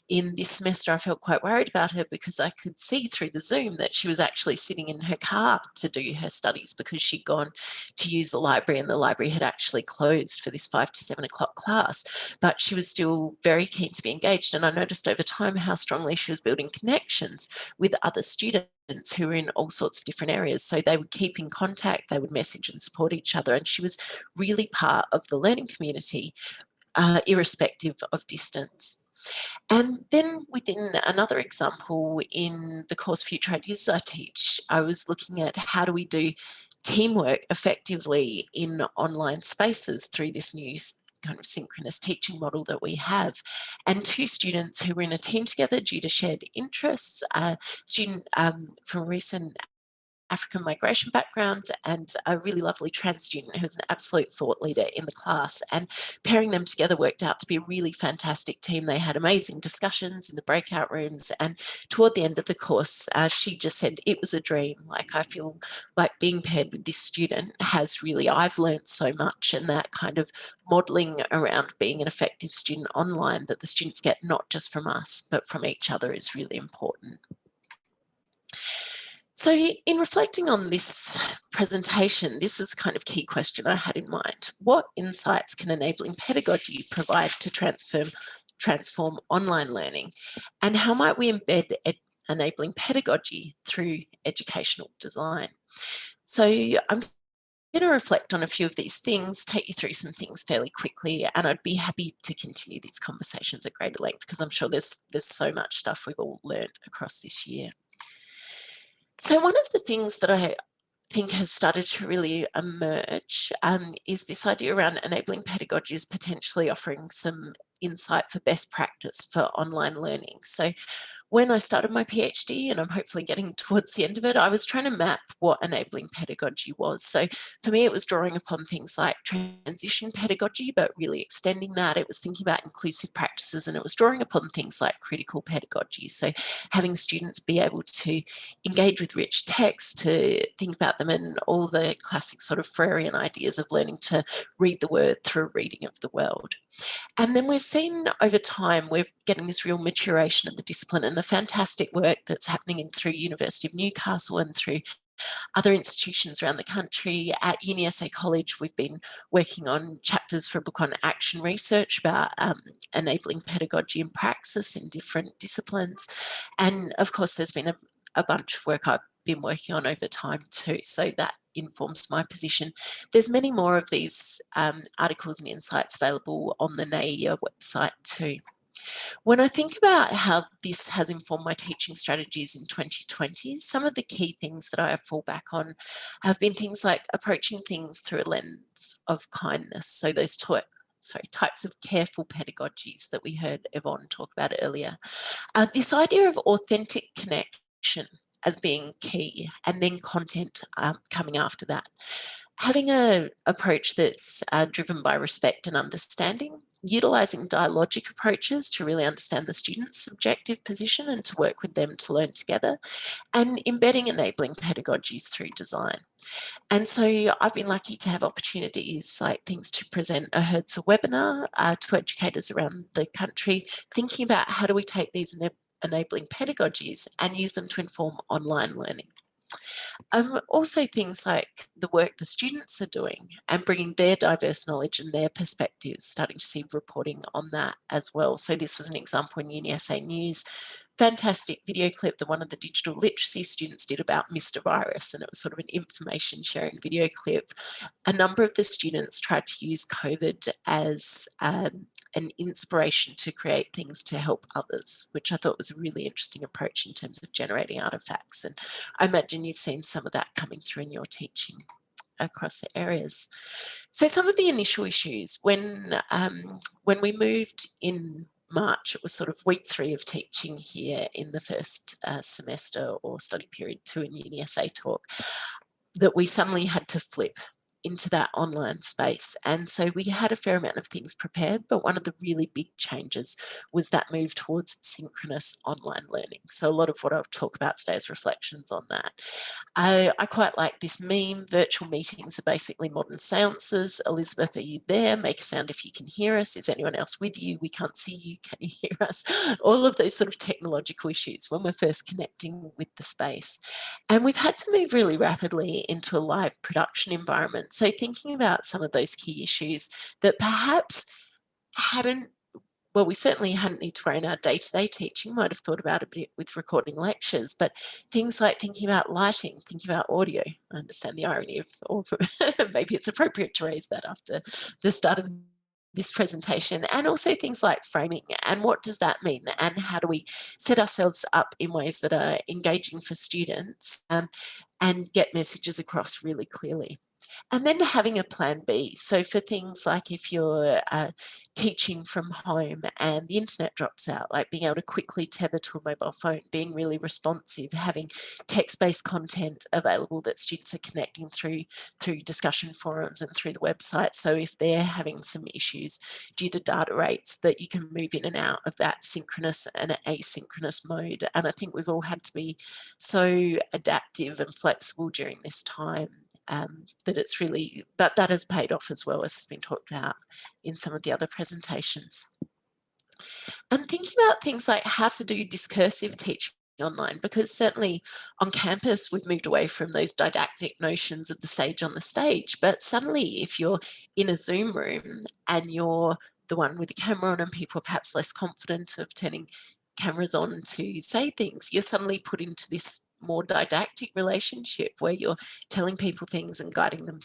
in this semester, I felt quite worried about her because I could see through the Zoom that she was actually sitting in her car to do her studies because she'd gone to use the library and the library had actually closed for this 5 to 7 o'clock class, but she was still very keen to be engaged. And I noticed over time how strongly she was building connections with other students who were in all sorts of different areas. So they would keep in contact, they would message and support each other. And she was really part of the learning community, irrespective of distance. And then within another example in the course Future Ideas I teach, I was looking at how do we do teamwork effectively in online spaces through this new kind of synchronous teaching model that we have. And two students who were in a team together due to shared interests, a student from a recent African migration background and a really lovely trans student who's an absolute thought leader in the class, and pairing them together worked out to be a really fantastic team. They had amazing discussions in the breakout rooms, and toward the end of the course she just said it was a dream. Like, I feel like being paired with this student has really, I've learned so much, and that kind of modelling around being an effective student online that the students get not just from us but from each other is really important. So in reflecting on this presentation, this was the kind of key question I had in mind. What insights can enabling pedagogy provide to transform online learning? And how might we embed enabling pedagogy through educational design? So I'm going to reflect on a few of these things, take you through some things fairly quickly, and I'd be happy to continue these conversations at greater length because I'm sure there's so much stuff we've all learned across this year. So one of the things that I think has started to really emerge is this idea around enabling pedagogies potentially offering some insight for best practice for online learning. So when I started my PhD, and I'm hopefully getting towards the end of it, I was trying to map what enabling pedagogy was. So for me, it was drawing upon things like transition pedagogy, but really extending that. It was thinking about inclusive practices, and it was drawing upon things like critical pedagogy. So having students be able to engage with rich text, to think about them in all the classic sort of Freirean ideas of learning to read the word through a reading of the world. And then we've seen over time, we're getting this real maturation of the discipline and the fantastic work that's happening through University of Newcastle and through other institutions around the country. At UniSA College, we've been working on chapters for a book on action research about enabling pedagogy in praxis in different disciplines. And of course, there's been a bunch of work I've been working on over time too, so that informs my position. There's many more of these articles and insights available on the NAEEA website too. When I think about how this has informed my teaching strategies in 2020, some of the key things that I fall back on have been things like approaching things through a lens of kindness. So those types of careful pedagogies that we heard Yvonne talk about earlier. This idea of authentic connection as being key, and then content coming after that. Having an approach that's driven by respect and understanding, utilising dialogic approaches to really understand the student's subjective position and to work with them to learn together, and embedding enabling pedagogies through design. And so I've been lucky to have opportunities like things to present a HERDSA webinar to educators around the country, thinking about how do we take these enabling pedagogies and use them to inform online learning. Also things like the work the students are doing and bringing their diverse knowledge and their perspectives, starting to see reporting on that as well. So this was an example in UniSA News. Fantastic video clip that one of the digital literacy students did about Mr. Virus, and it was sort of an information sharing video clip. A number of the students tried to use COVID as an inspiration to create things to help others, which I thought was a really interesting approach in terms of generating artifacts. And I imagine you've seen some of that coming through in your teaching across the areas. So some of the initial issues, when we moved in March, it was sort of week 3 of teaching here in the first semester or study period 2 in UniSA Talk, that we suddenly had to flip into that online space. And so we had a fair amount of things prepared, but one of the really big changes was that move towards synchronous online learning. So a lot of what I'll talk about today is reflections on that. I quite like this meme. Virtual meetings are basically modern seances. Elizabeth, are you there? Make a sound if you can hear us. Is anyone else with you? We can't see you. Can you hear us? All of those sort of technological issues when we're first connecting with the space. And we've had to move really rapidly into a live production environment. So thinking about some of those key issues that perhaps we certainly hadn't need to worry in our day-to-day teaching, might have thought about a bit with recording lectures, but things like thinking about lighting, thinking about audio. I understand the irony of, or maybe it's appropriate to raise that after the start of this presentation, and also things like framing and what does that mean, and how do we set ourselves up in ways that are engaging for students and get messages across really clearly. And then having a plan B. So for things like if you're teaching from home and the internet drops out, like being able to quickly tether to a mobile phone, being really responsive, having text-based content available that students are connecting through discussion forums and through the website. So if they're having some issues due to data rates, that you can move in and out of that synchronous and asynchronous mode. And I think we've all had to be so adaptive and flexible during this time. That it's really, that has paid off as well, as has been talked about in some of the other presentations. And thinking about things like how to do discursive teaching online, because certainly on campus we've moved away from those didactic notions of the sage on the stage, but suddenly if you're in a Zoom room and you're the one with the camera on, and people are perhaps less confident of turning cameras on to say things, you're suddenly put into this more didactic relationship where you're telling people things and guiding them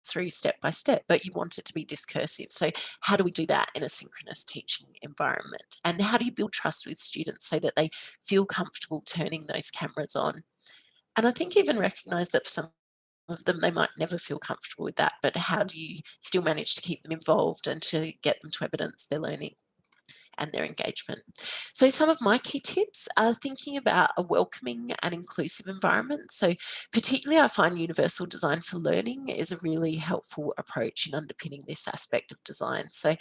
through step by step, but you want it to be discursive. So how do we do that in a synchronous teaching environment? And how do you build trust with students so that they feel comfortable turning those cameras on? And I think even recognize that for some of them, they might never feel comfortable with that, but how do you still manage to keep them involved and to get them to evidence their learning and their engagement? So some of my key tips are thinking about a welcoming and inclusive environment. So particularly I find universal design for learning is a really helpful approach in underpinning this aspect of design. So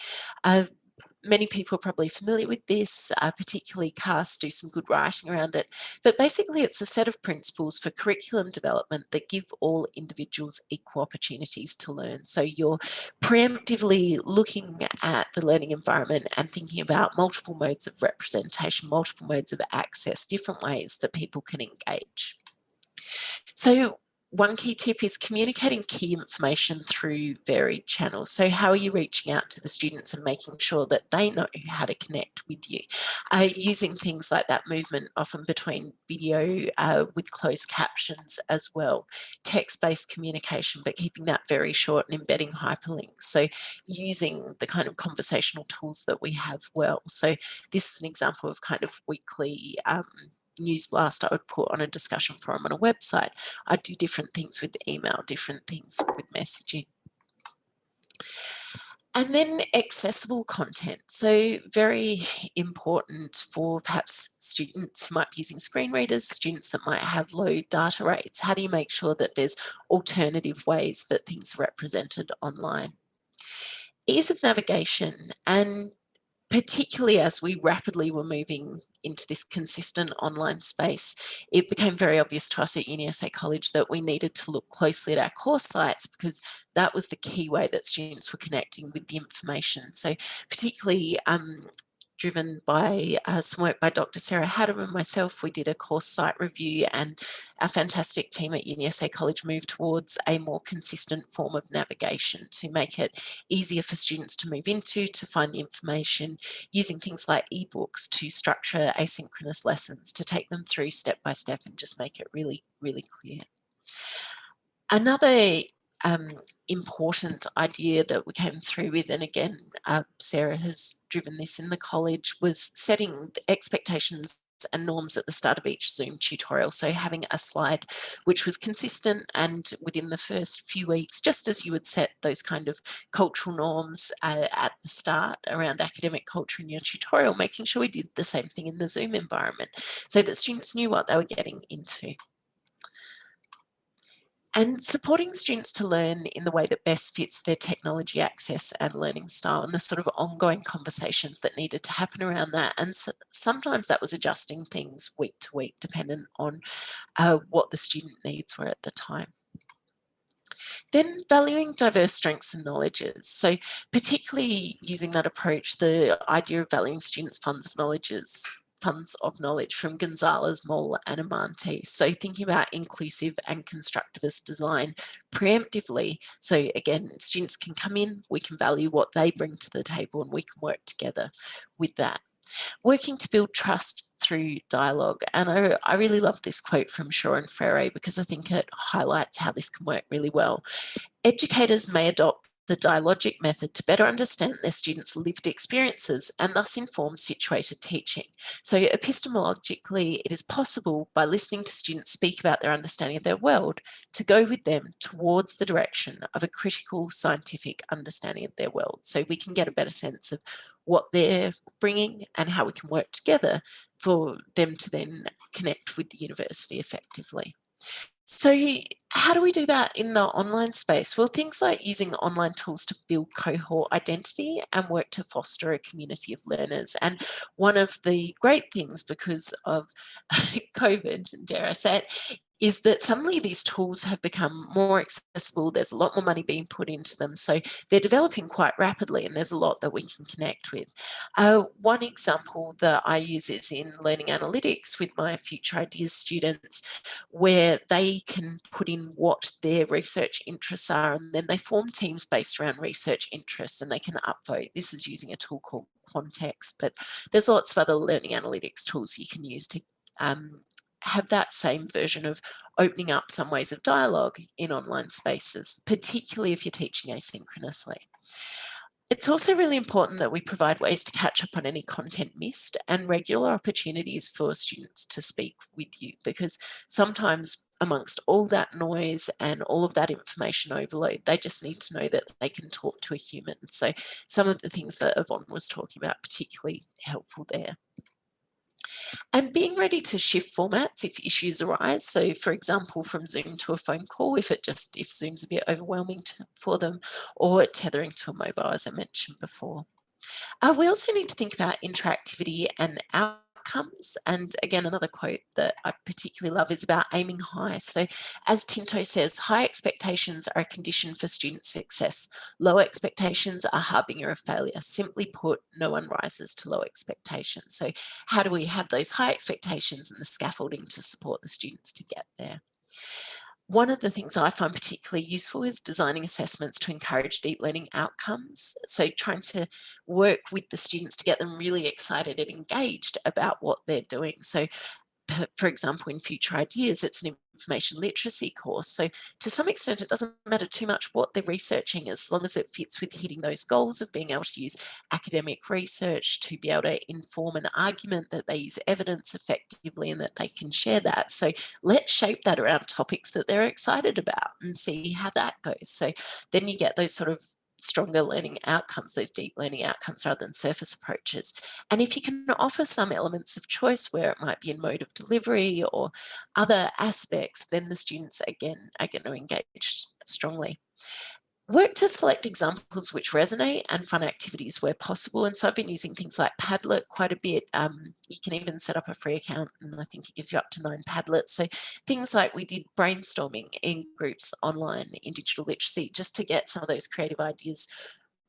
many people are probably familiar with this, particularly CAST do some good writing around it. But basically it's a set of principles for curriculum development that give all individuals equal opportunities to learn. So you're preemptively looking at the learning environment and thinking about multiple modes of representation, multiple modes of access, different ways that people can engage. So one key tip is communicating key information through varied channels. So how are you reaching out to the students and making sure that they know how to connect with you? Using things like that movement often between video with closed captions as well. Text-based communication, but keeping that very short and embedding hyperlinks. So using the kind of conversational tools that we have well. So this is an example of kind of weekly news blast I would put on a discussion forum on a website. I do different things with email, different things with messaging. And then accessible content. So very important for perhaps students who might be using screen readers, students that might have low data rates. How do you make sure that there's alternative ways that things are represented online? Ease of navigation, and particularly as we rapidly were moving into this consistent online space, it became very obvious to us at UniSA College that we needed to look closely at our course sites because that was the key way that students were connecting with the information. So particularly driven by some work by Dr. Sarah Haddam and myself, we did a course site review, and our fantastic team at UniSA College moved towards a more consistent form of navigation to make it easier for students to move into, to find the information, using things like ebooks to structure asynchronous lessons, to take them through step by step and just make it really, really clear. Another important idea that we came through with, and again, Sarah has driven this in the college, was setting the expectations and norms at the start of each Zoom tutorial. So having a slide which was consistent and within the first few weeks, just as you would set those kind of cultural norms at the start around academic culture in your tutorial, making sure we did the same thing in the Zoom environment so that students knew what they were getting into. And supporting students to learn in the way that best fits their technology access and learning style, and the sort of ongoing conversations that needed to happen around that. And so, sometimes that was adjusting things week to week, dependent on what the student needs were at the time. Then valuing diverse strengths and knowledges. So particularly using that approach, the idea of valuing students' funds of knowledge from Gonzalez, Moll and Amante. So thinking about inclusive and constructivist design preemptively. So again, students can come in, we can value what they bring to the table and we can work together with that. Working to build trust through dialogue. And I really love this quote from Shaw and Freire because I think it highlights how this can work really well. Educators may adopt the dialogic method to better understand their students' lived experiences and thus inform situated teaching. So epistemologically, it is possible by listening to students speak about their understanding of their world to go with them towards the direction of a critical scientific understanding of their world. So we can get a better sense of what they're bringing and how we can work together for them to then connect with the university effectively. So how do we do that in the online space? Well, things like using online tools to build cohort identity and work to foster a community of learners. And one of the great things because of COVID, dare I say it, is that suddenly these tools have become more accessible. There's a lot more money being put into them. So they're developing quite rapidly, and there's a lot that we can connect with. One example that I use is in learning analytics with my Future Ideas students, where they can put in what their research interests are, and then they form teams based around research interests, and they can upvote. This is using a tool called Quantex, but there's lots of other learning analytics tools you can use to have that same version of opening up some ways of dialogue in online spaces, particularly if you're teaching asynchronously. It's also really important that we provide ways to catch up on any content missed and regular opportunities for students to speak with you, because sometimes amongst all that noise and all of that information overload, they just need to know that they can talk to a human. So some of the things that Yvonne was talking about, particularly helpful there. And being ready to shift formats if issues arise. So for example, from Zoom to a phone call, if Zoom's a bit overwhelming for them, or tethering to a mobile, as I mentioned before. We also need to think about interactivity and outcomes. And again, another quote that I particularly love is about aiming high. So as Tinto says, high expectations are a condition for student success. Low expectations are harbinger of failure. Simply put, no one rises to low expectations. So how do we have those high expectations and the scaffolding to support the students to get there? One of the things I find particularly useful is designing assessments to encourage deep learning outcomes. So trying to work with the students to get them really excited and engaged about what they're doing. So for example, in Future Ideas, it's an information literacy course. So to some extent, it doesn't matter too much what they're researching, as long as it fits with hitting those goals of being able to use academic research to be able to inform an argument, that they use evidence effectively and that they can share that. So let's shape that around topics that they're excited about and see how that goes. So then you get those sort of stronger learning outcomes, those deep learning outcomes rather than surface approaches. And if you can offer some elements of choice where it might be in mode of delivery or other aspects, then the students again are going to engage strongly. Work to select examples which resonate and fun activities where possible. And so I've been using things like Padlet quite a bit. You can even set up a free account, and I think it gives you up to 9 Padlets. So things like we did brainstorming in groups online in digital literacy, just to get some of those creative ideas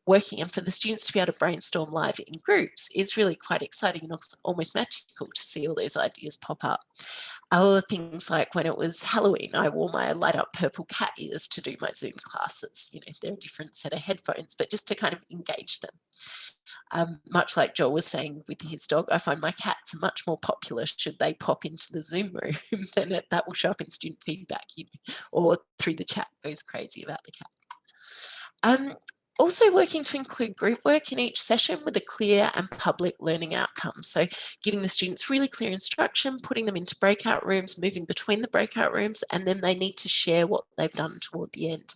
working, and for the students to be able to brainstorm live in groups is really quite exciting and almost magical to see all those ideas pop up. Other things like when it was Halloween, I wore my light up purple cat ears to do my Zoom classes. You know, they're a different set of headphones, but just to kind of engage them. Much like Joel was saying with his dog, I find my cats are much more popular should they pop into the Zoom room than that will show up in student feedback, you know, or through the chat goes crazy about the cat. Also working to include group work in each session with a clear and public learning outcome. So giving the students really clear instruction, putting them into breakout rooms, moving between the breakout rooms, and then they need to share what they've done toward the end.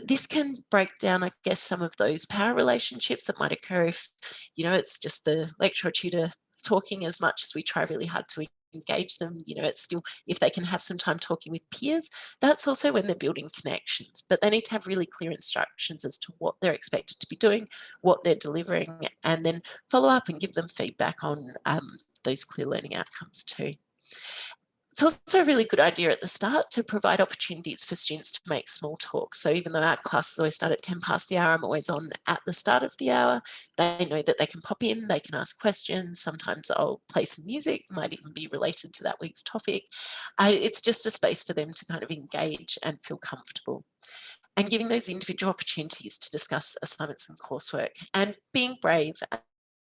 This can break down, I guess, some of those power relationships that might occur if, you know, it's just the lecturer tutor talking as much as we try really hard to engage them. You know, it's still, if they can have some time talking with peers, that's also when they're building connections, but they need to have really clear instructions as to what they're expected to be doing, what they're delivering, and then follow up and give them feedback on those clear learning outcomes too. It's also a really good idea at the start to provide opportunities for students to make small talk. So even though our classes always start at 10 past the hour, I'm always on at the start of the hour. They know that they can pop in, they can ask questions. Sometimes I'll play some music, might even be related to that week's topic. It's just a space for them to kind of engage and feel comfortable. And giving those individual opportunities to discuss assignments and coursework, and being brave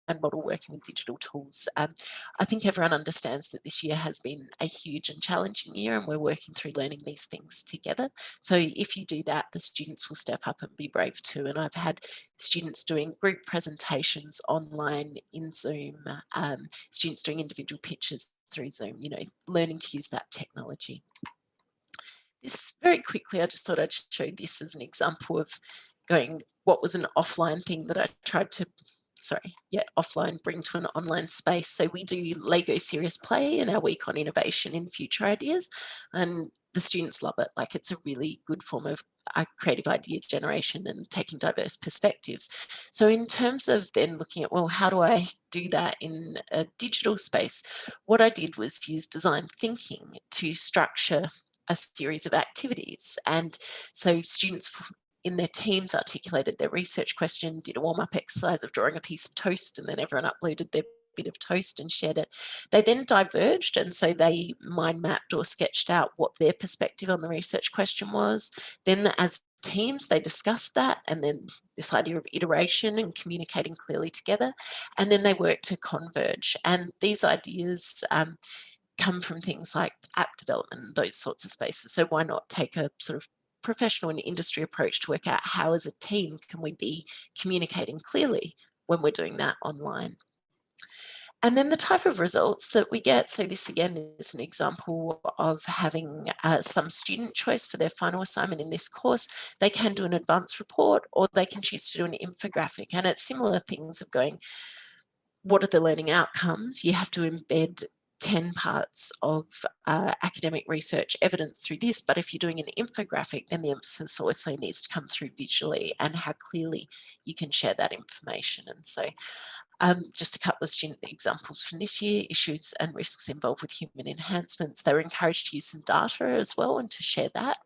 and model working with digital tools. I think everyone understands that this year has been a huge and challenging year, and we're working through learning these things together. So if you do that, the students will step up and be brave too. And I've had students doing group presentations online in Zoom, students doing individual pitches through Zoom, you know, learning to use that technology. This very quickly, I just thought I'd show this as an example of going, what was an offline thing that I tried to offline bring to an online space. So we do Lego Serious Play in our week on innovation in Future Ideas, and the students love it. Like, it's a really good form of creative idea generation and taking diverse perspectives. So in terms of then looking at, well, how do I do that in a digital space? What I did was use design thinking to structure a series of activities. And so students in their teams articulated their research question, did a warm-up exercise of drawing a piece of toast, and then everyone uploaded their bit of toast and shared it. They then diverged, and so they mind mapped or sketched out what their perspective on the research question was. Then as teams, they discussed that, and then this idea of iteration and communicating clearly together, and then they worked to converge. And these ideas come from things like app development and those sorts of spaces. So why not take a sort of professional and industry approach to work out how as a team can we be communicating clearly when we're doing that online. And then the type of results that we get, so this again is an example of having some student choice for their final assignment in this course. They can do an advanced report, or they can choose to do an infographic. And it's similar things of going, what are the learning outcomes? You have to embed 10 parts of academic research evidence through this, but if you're doing an infographic, then the emphasis also needs to come through visually and how clearly you can share that information. And so just a couple of student examples from this year, issues and risks involved with human enhancements. They were encouraged to use some data as well and to share that,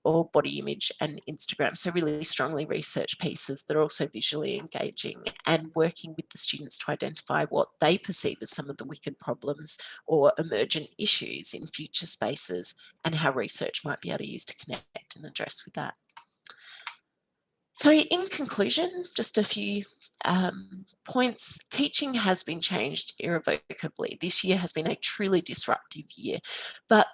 or body image and Instagram. So really strongly researched pieces that are also visually engaging, and working with the students to identify what they perceive as some of the wicked problems or emergent issues in future spaces, and how research might be able to use to connect and address with that. So in conclusion, just a few points. Teaching has been changed irrevocably. This year has been a truly disruptive year, but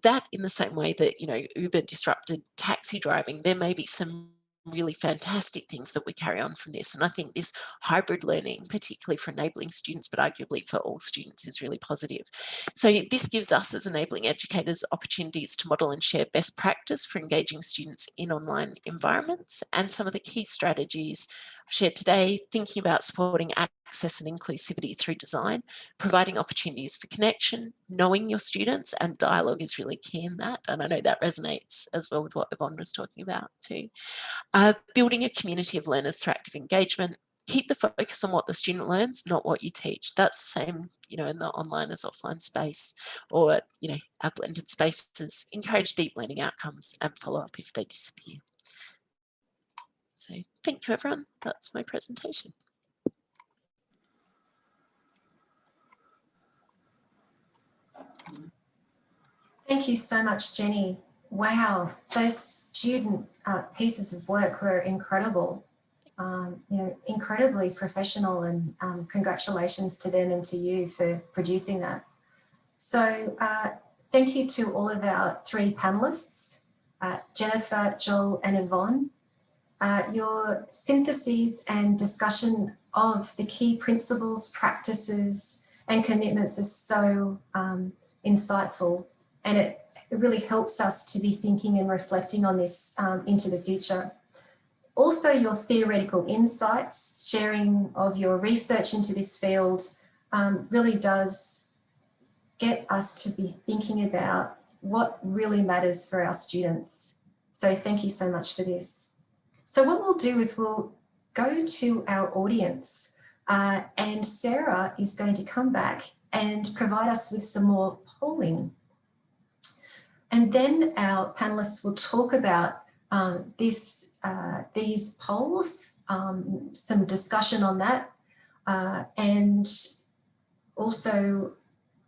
that in the same way that, you know, Uber disrupted taxi driving, there may be some really fantastic things that we carry on from this. And I think this hybrid learning, particularly for enabling students, but arguably for all students, is really positive. So this gives us as enabling educators opportunities to model and share best practice for engaging students in online environments. And some of the key strategies shared today, thinking about supporting access and inclusivity through design, providing opportunities for connection, knowing your students, and dialogue is really key in that. And I know that resonates as well with what Yvonne was talking about too. Building a community of learners through active engagement. Keep the focus on what the student learns, not what you teach. That's the same, you know, in the online as offline space, or, you know, our blended spaces. Encourage deep learning outcomes and follow up if they disappear. So thank you, everyone. That's my presentation. Thank you so much, Jenny. Wow, those student pieces of work were incredible. You know, incredibly professional, and congratulations to them and to you for producing that. So thank you to all of our three panelists, Jennifer, Joel and Yvonne. Your syntheses and discussion of the key principles, practices and commitments is so insightful, and it really helps us to be thinking and reflecting on this into the future. Also, your theoretical insights, sharing of your research into this field really does get us to be thinking about what really matters for our students. So thank you so much for this. So what we'll do is we'll go to our audience and Sarah is going to come back and provide us with some more polling. And then our panelists will talk about these polls, some discussion on that, and also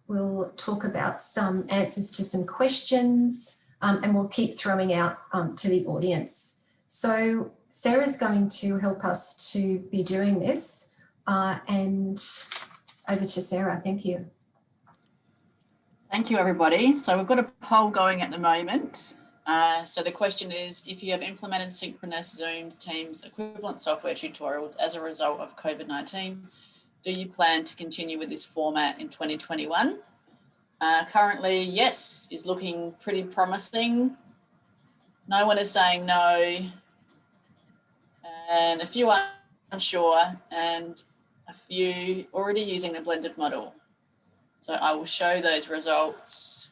we'll talk about some answers to some questions, and we'll keep throwing out to the audience. So Sarah's going to help us to be doing this, and over to Sarah. Thank you. Thank you, everybody. So we've got a poll going at the moment. So the question is, if you have implemented synchronous Zooms, Teams, equivalent software tutorials as a result of COVID-19, do you plan to continue with this format in 2021? Currently, yes, is looking pretty promising. No one is saying no, and a few are unsure, and a few already using the blended model. So I will show those results.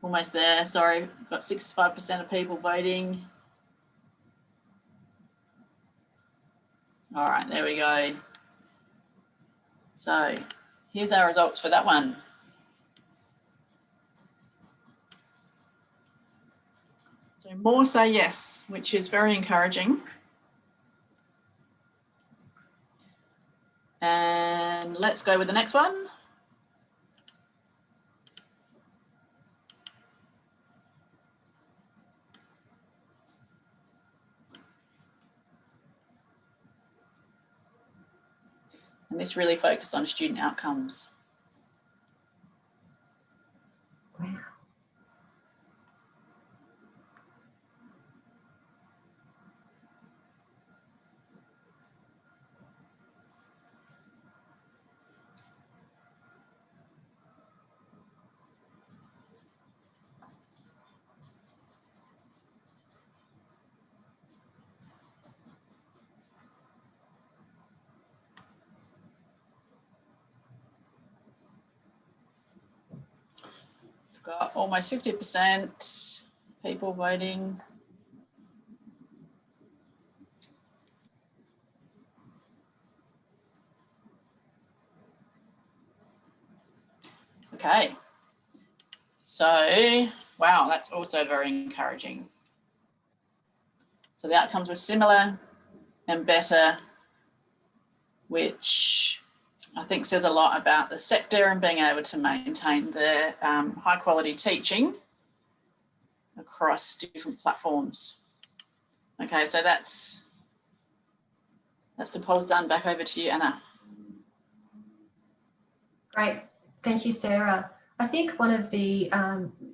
Almost there, sorry, got 65% of people voting. All right, there we go. So here's our results for that one. So more say yes, which is very encouraging. And let's go with the next one. And this really focused on student outcomes. Wow. Got almost 50% people voting. Okay, so wow, that's also very encouraging. So the outcomes were similar and better, which I think says a lot about the sector and being able to maintain the high quality teaching across different platforms. Okay, so that's the polls done. Back over to you, Anna. Great. Thank you, Sarah. I think one of the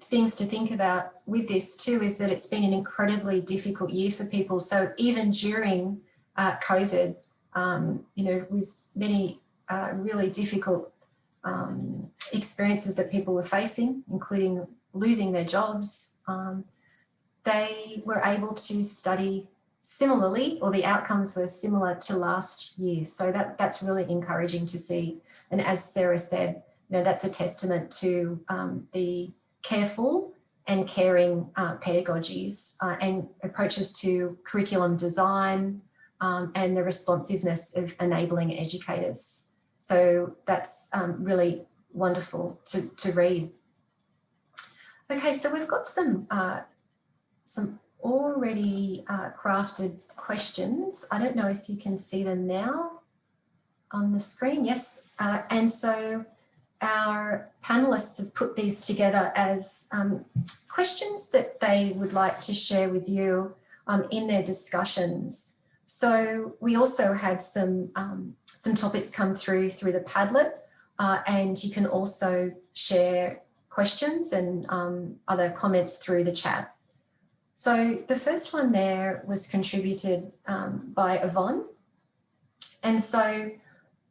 things to think about with this too is that it's been an incredibly difficult year for people. So even during COVID, you know, with many really difficult experiences that people were facing, including losing their jobs, they were able to study similarly, or the outcomes were similar to last year. So that's really encouraging to see. And as Sarah said, you know, that's a testament to the careful and caring pedagogies and approaches to curriculum design and the responsiveness of enabling educators. So that's really wonderful to read. Okay, so we've got some already crafted questions. I don't know if you can see them now on the screen. Yes, and so our panelists have put these together as questions that they would like to share with you in their discussions. So we also had some topics come through the Padlet, and you can also share questions and other comments through the chat. So the first one there was contributed by Yvonne. And so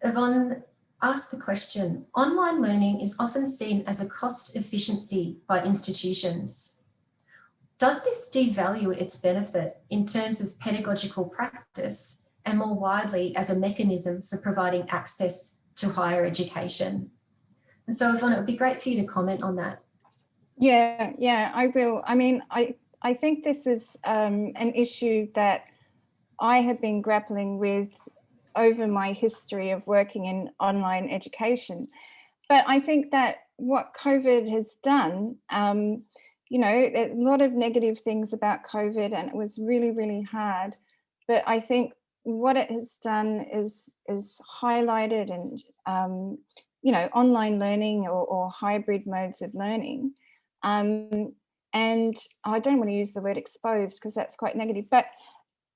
Yvonne asked the question, online learning is often seen as a cost efficiency by institutions. Does this devalue its benefit in terms of pedagogical practice and more widely as a mechanism for providing access to higher education? And so Yvonne, it would be great for you to comment on that. Yeah, I will. I mean, I think this is an issue that I have been grappling with over my history of working in online education. But I think that what COVID has done, you know, a lot of negative things about COVID, and it was really, really hard. But I think what it has done is highlighted and, you know, online learning or hybrid modes of learning. And I don't want to use the word exposed because that's quite negative, but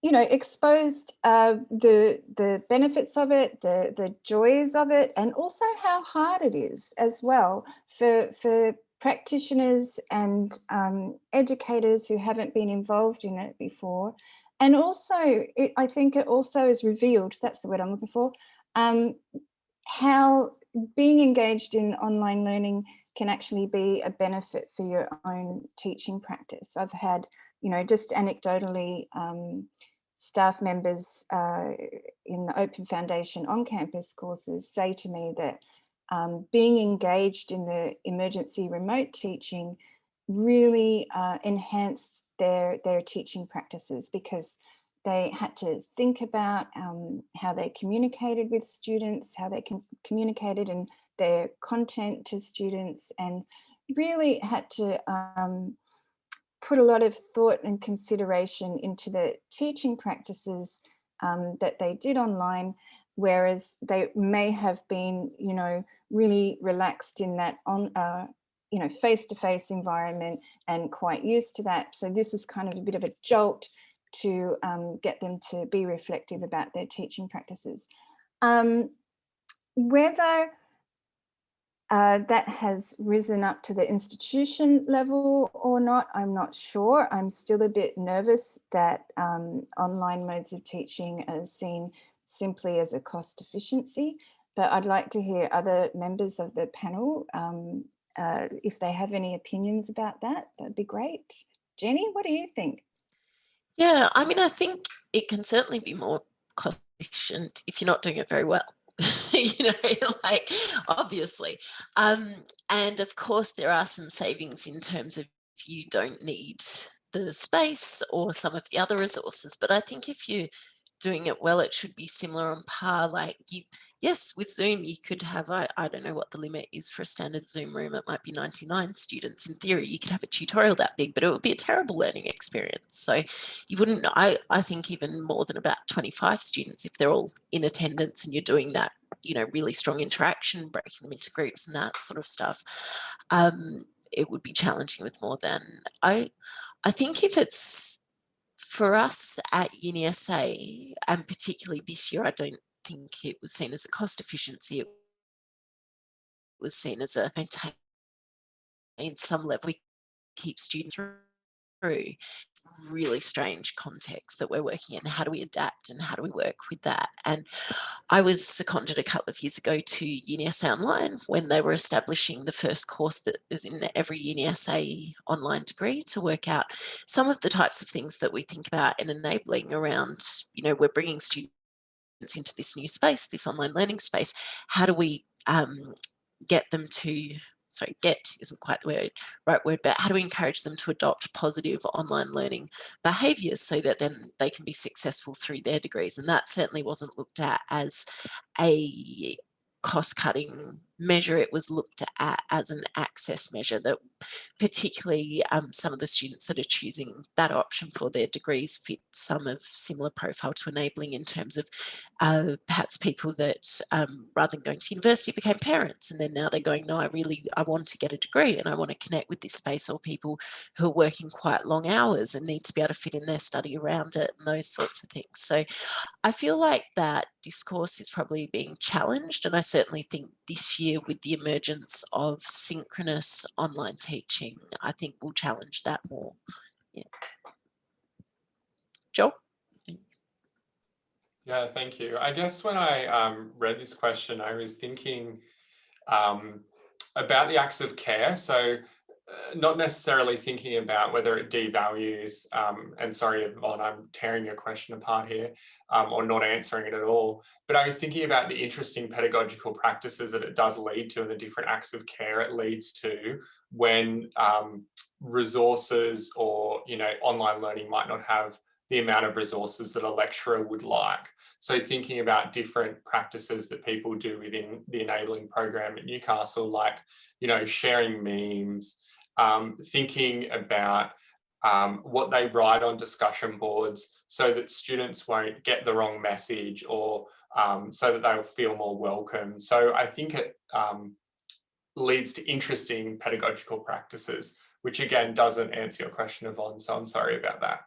you know, exposed the benefits of it, the joys of it, and also how hard it is as well for practitioners and educators who haven't been involved in it before. And also, I think it also is revealed, that's the word I'm looking for, how being engaged in online learning can actually be a benefit for your own teaching practice. I've had, you know, just anecdotally, staff members in the Open Foundation on-campus courses say to me that being engaged in the emergency remote teaching really enhanced their teaching practices, because they had to think about how they communicated with students, how they communicated in their content to students, and really had to put a lot of thought and consideration into the teaching practices that they did online, whereas they may have been, you know, really relaxed in that you know, face-to-face environment and quite used to that. So this is kind of a bit of a jolt to get them to be reflective about their teaching practices. Whether that has risen up to the institution level or not, I'm not sure. I'm still a bit nervous that online modes of teaching are seen simply as a cost efficiency, but I'd like to hear other members of the panel if they have any opinions about that. That'd be great. Jenny, what do you think? Yeah, I mean, I think it can certainly be more cost efficient if you're not doing it very well. You know, like, obviously. And of course, there are some savings in terms of you don't need the space or some of the other resources. But I think if you're doing it well, it should be similar on par. Like, yes, with Zoom, you could have, I don't know what the limit is for a standard Zoom room. It might be 99 students. In theory, you could have a tutorial that big, but it would be a terrible learning experience. So you wouldn't, I think even more than about 25 students, if they're all in attendance and you're doing that, you know, really strong interaction, breaking them into groups and that sort of stuff, it would be challenging with more than. I think if it's, for us at UniSA, and particularly this year, I don't think it was seen as a cost efficiency. It was seen as a maintain some level. We keep students through really strange context that we're working in. How do we adapt and how do we work with that? And I was seconded a couple of years ago to UniSA Online when they were establishing the first course that is in every UniSA online degree to work out some of the types of things that we think about in enabling around, you know, we're bringing students into this new space, this online learning space. How do we get them to, sorry, get isn't quite the right word, but how do we encourage them to adopt positive online learning behaviours so that then they can be successful through their degrees? And that certainly wasn't looked at as a cost-cutting measure. It was looked at as an access measure that particularly some of the students that are choosing that option for their degrees fit some of similar profile to enabling in terms of perhaps people that rather than going to university became parents, and then now they're going, no, I want to get a degree and I want to connect with this space, or people who are working quite long hours and need to be able to fit in their study around it and those sorts of things. So I feel like that discourse is probably being challenged, and I certainly think this year with the emergence of synchronous online teaching, I think we'll challenge that more. Yeah. Joel? Yeah, thank you. I guess when I read this question, I was thinking about the acts of care. So not necessarily thinking about whether it devalues, and sorry, Yvonne, I'm tearing your question apart here, or not answering it at all. But I was thinking about the interesting pedagogical practices that it does lead to and the different acts of care it leads to when resources or, you know, online learning might not have the amount of resources that a lecturer would like. So thinking about different practices that people do within the enabling program at Newcastle, like, you know, sharing memes, thinking about what they write on discussion boards so that students won't get the wrong message, or so that they'll feel more welcome. So I think it leads to interesting pedagogical practices, which again doesn't answer your question, Yvonne, so I'm sorry about that.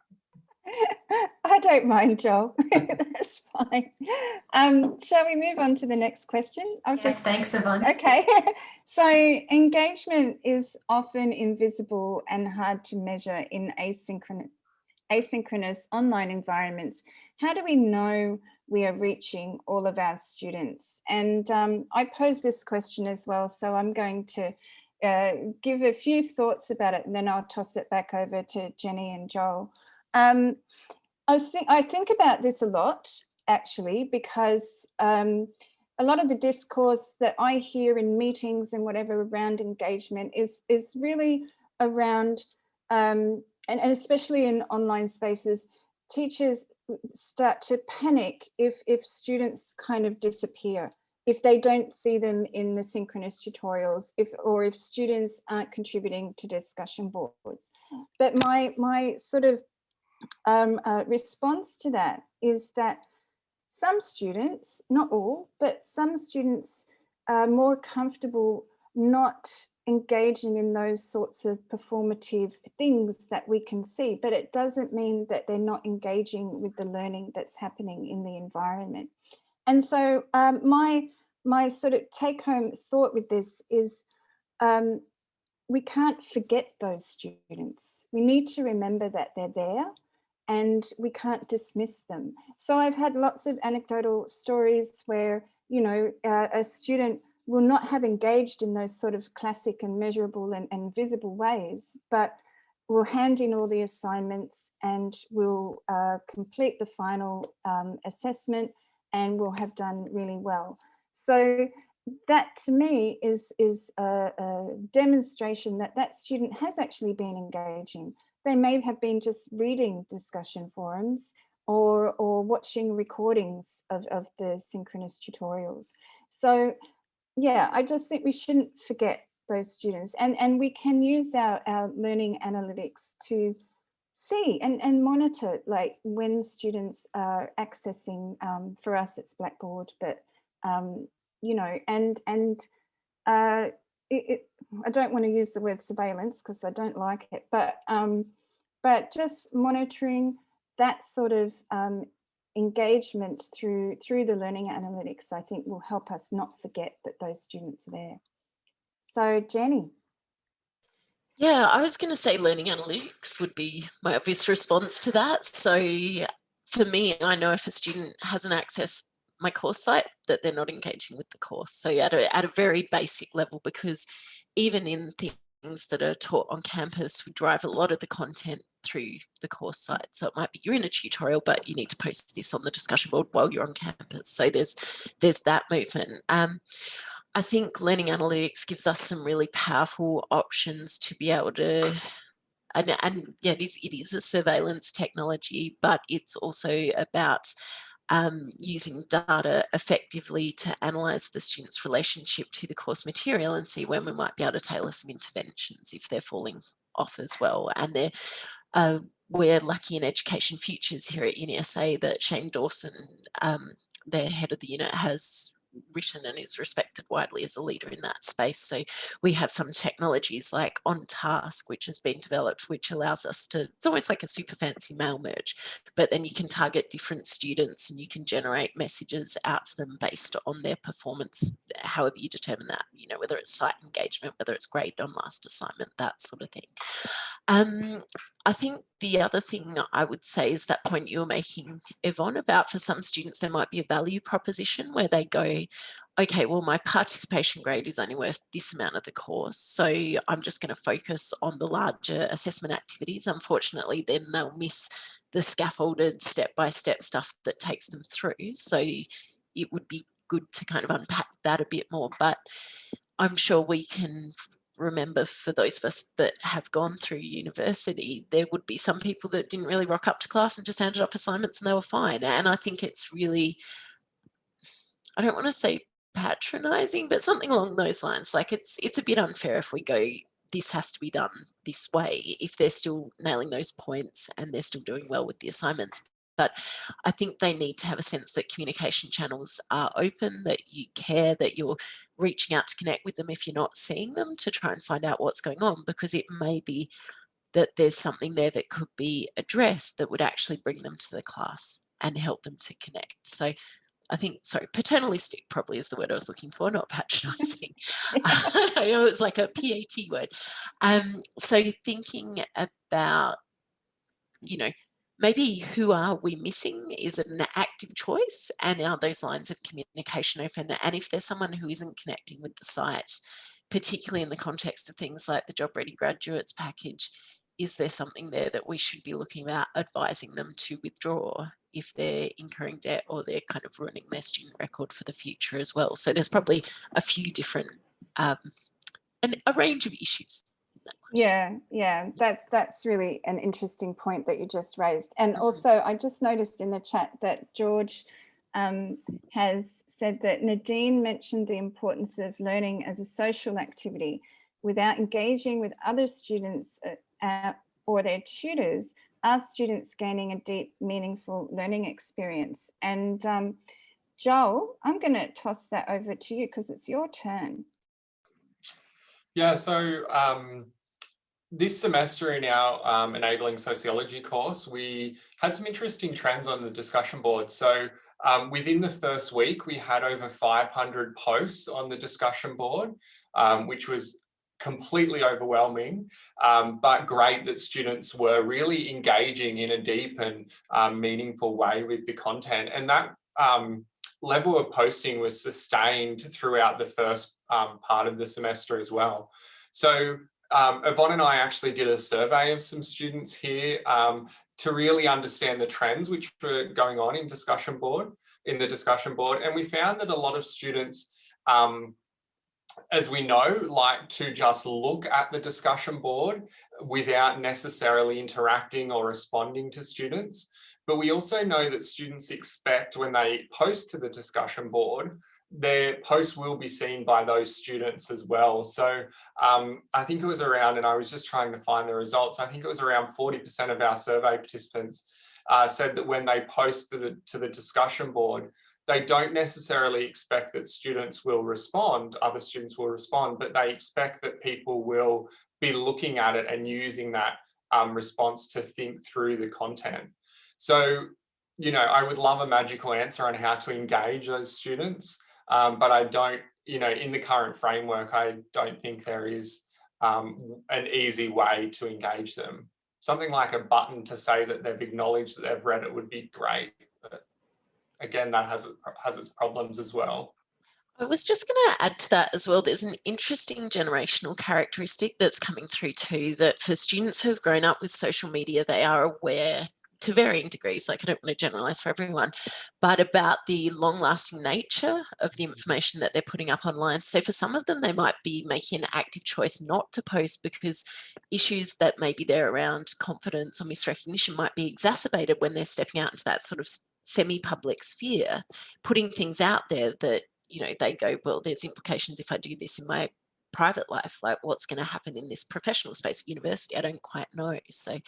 I don't mind, Joel. That's fine. Shall we move on to the next question? Yes, thanks, Yvonne. Okay. So engagement is often invisible and hard to measure in asynchronous online environments. How do we know we are reaching all of our students? And I posed this question as well, so I'm going to give a few thoughts about it, and then I'll toss it back over to Jenny and Joel. I think about this a lot, actually, because a lot of the discourse that I hear in meetings and whatever around engagement is really around, and especially in online spaces, teachers start to panic if students kind of disappear, if they don't see them in the synchronous tutorials, or if students aren't contributing to discussion boards. But my sort of response to that is that some students, not all, but some students are more comfortable not engaging in those sorts of performative things that we can see, but it doesn't mean that they're not engaging with the learning that's happening in the environment. And so my sort of take-home thought with this is we can't forget those students. We need to remember that they're there, and we can't dismiss them. So I've had lots of anecdotal stories where, you know, a student will not have engaged in those sort of classic and measurable and visible ways, but will hand in all the assignments and will complete the final assessment and will have done really well. So that to me is a demonstration that that student has actually been engaging. They may have been just reading discussion forums or watching recordings of the synchronous tutorials. So yeah, I just think we shouldn't forget those students, and we can use our learning analytics to see and monitor, like when students are accessing, for us it's Blackboard, but you know, and I don't want to use the word surveillance because I don't like it, but just monitoring that sort of engagement through the learning analytics, I think will help us not forget that those students are there. So Jenny. Yeah, I was going to say learning analytics would be my obvious response to that. So for me, I know if a student hasn't accessed my course site, that they're not engaging with the course. So at a very basic level, because even in things that are taught on campus, we drive a lot of the content through the course site. So it might be you're in a tutorial, but you need to post this on the discussion board while you're on campus. So there's that movement. I think learning analytics gives us some really powerful options to be able to, and yeah, it is a surveillance technology, but it's also about using data effectively to analyse the student's relationship to the course material and see when we might be able to tailor some interventions if they're falling off as well. And we're lucky in Education Futures here at UniSA that Shane Dawson, their head of the unit, has written and is respected widely as a leader in that space. So we have some technologies like On Task, which has been developed, which allows us to, it's almost like a super fancy mail merge, but then you can target different students and you can generate messages out to them based on their performance, however you determine that, you know, whether it's site engagement, whether it's grade on last assignment, that sort of thing. I think the other thing I would say is that point you were making, Yvonne, about for some students there might be a value proposition where they go, okay, well, my participation grade is only worth this amount of the course, so I'm just going to focus on the larger assessment activities. Unfortunately, then they'll miss the scaffolded step-by-step stuff that takes them through. So it would be good to kind of unpack that a bit more, but I'm sure we can remember, for those of us that have gone through university, there would be some people that didn't really rock up to class and just handed up assignments and they were fine. And I think it's really, I don't want to say patronizing, but something along those lines. Like it's a bit unfair if we go, this has to be done this way, if they're still nailing those points and they're still doing well with the assignments. But I think they need to have a sense that communication channels are open, that you care, that you're reaching out to connect with them if you're not seeing them, to try and find out what's going on, because it may be that there's something there that could be addressed that would actually bring them to the class and help them to connect. So I think, sorry, paternalistic probably is the word I was looking for, not patronising. I know it's like a PAT word. So thinking about, you know, maybe who are we missing? Is it an active choice? And are those lines of communication open? And if there's someone who isn't connecting with the site, particularly in the context of things like the Job Ready Graduates package, is there something there that we should be looking at advising them to withdraw if they're incurring debt or they're kind of ruining their student record for the future as well? So there's probably a few different, and a range of issues in that question. Yeah, that's really an interesting point that you just raised. And also, I just noticed in the chat that George has said that Nadine mentioned the importance of learning as a social activity. Without engaging with other students or their tutors, are students gaining a deep, meaningful learning experience? And Joel, I'm going to toss that over to you because it's your turn. Yeah, so this semester in our Enabling Sociology course, we had some interesting trends on the discussion board. So within the first week, we had over 500 posts on the discussion board, which was completely overwhelming, but great that students were really engaging in a deep and meaningful way with the content. And that level of posting was sustained throughout the first part of the semester as well. So Yvonne and I actually did a survey of some students here to really understand the trends which were going on in the discussion board. And we found that a lot of students, as we know, like to just look at the discussion board without necessarily interacting or responding to students. But we also know that students expect when they post to the discussion board, their posts will be seen by those students as well. So I think it was around, and I was just trying to find the results, I think it was around 40% of our survey participants said that when they post to the discussion board, they don't necessarily expect that students will respond, other students will respond, but they expect that people will be looking at it and using that response to think through the content. So, you know, I would love a magical answer on how to engage those students, but I don't, you know, in the current framework, I don't think there is an easy way to engage them. Something like a button to say that they've acknowledged that they've read it would be great. But again, that has its problems as well. I was just going to add to that as well. There's an interesting generational characteristic that's coming through too, that for students who have grown up with social media, they are aware to varying degrees, like I don't want to generalize for everyone, but about the long-lasting nature of the information that they're putting up online. So for some of them, they might be making an active choice not to post because issues that maybe they're around confidence or misrecognition might be exacerbated when they're stepping out into that sort of semi-public sphere, putting things out there that, you know, they go, well, there's implications if I do this in my private life, like what's going to happen in this professional space of university, I don't quite know. So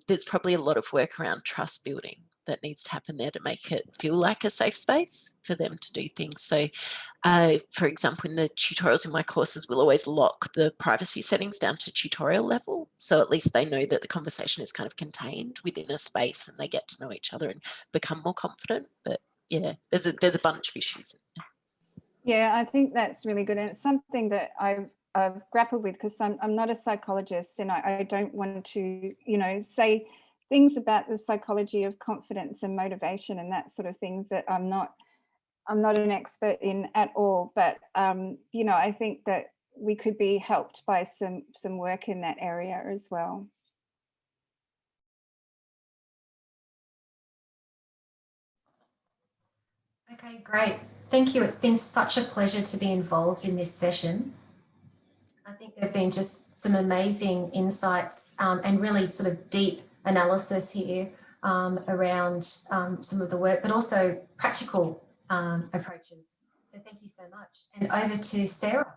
there's probably a lot of work around trust building that needs to happen there to make it feel like a safe space for them to do things. So for example, in the tutorials in my courses, we'll always lock the privacy settings down to tutorial level. So at least they know that the conversation is kind of contained within a space and they get to know each other and become more confident. But yeah, there's a bunch of issues in there. Yeah, I think that's really good. And it's something that I've grappled with because I'm not a psychologist and I don't want to, you know, say things about the psychology of confidence and motivation and that sort of thing that I'm not an expert in at all. But, you know, I think that we could be helped by some work in that area as well. Okay, great. Thank you. It's been such a pleasure to be involved in this session. I think there have been just some amazing insights and really sort of deep analysis here around some of the work, but also practical approaches. So thank you so much. And over to Sarah.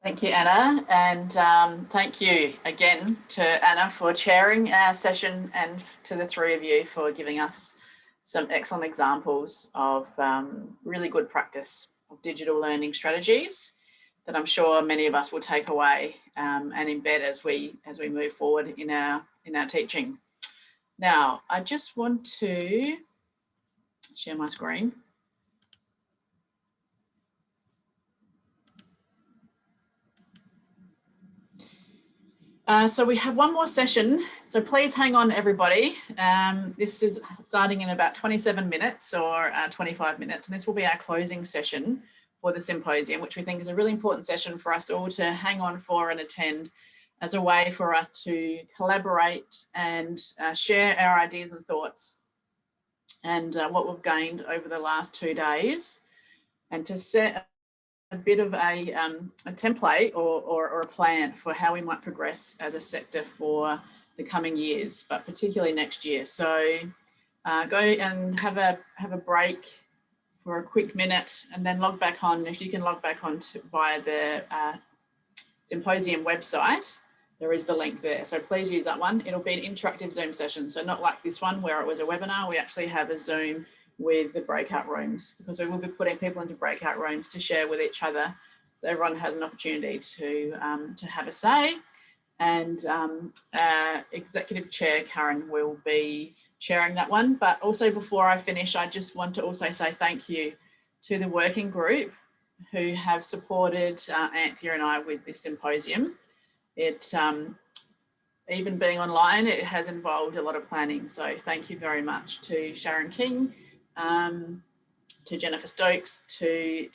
Thank you, Anna, and thank you again to Anna for chairing our session and to the three of you for giving us some excellent examples of really good practice of digital learning strategies that I'm sure many of us will take away and embed as we move forward in our teaching. Now, I just want to share my screen. So we have one more session, so please hang on everybody. This is starting in about 27 minutes or 25 minutes, and this will be our closing session for the symposium, which we think is a really important session for us all to hang on for and attend as a way for us to collaborate and share our ideas and thoughts and what we've gained over the last 2 days, and to set bit of a template or a plan for how we might progress as a sector for the coming years, but particularly next year. So go and have a break for a quick minute and then log back on. If you can log back on via the Symposium website, there is the link there. So please use that one. It'll be an interactive Zoom session. So not like this one where it was a webinar, we actually have a Zoom with the breakout rooms, because we will be putting people into breakout rooms to share with each other. So everyone has an opportunity to have a say. And Executive Chair Karen will be sharing that one. But also before I finish, I just want to also say thank you to the working group who have supported Anthea and I with this symposium. It, even being online, it has involved a lot of planning. So thank you very much to Sharon King, to Jennifer Stokes, to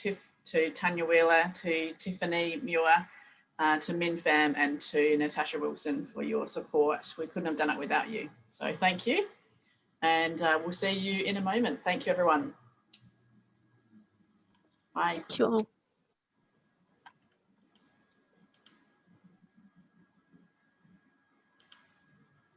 Tanya Wheeler, to Tiffany Muir, to Min Pham, and to Natasha Wilson for your support. We couldn't have done it without you. So thank you. And we'll see you in a moment. Thank you, everyone. Bye. Thank you all.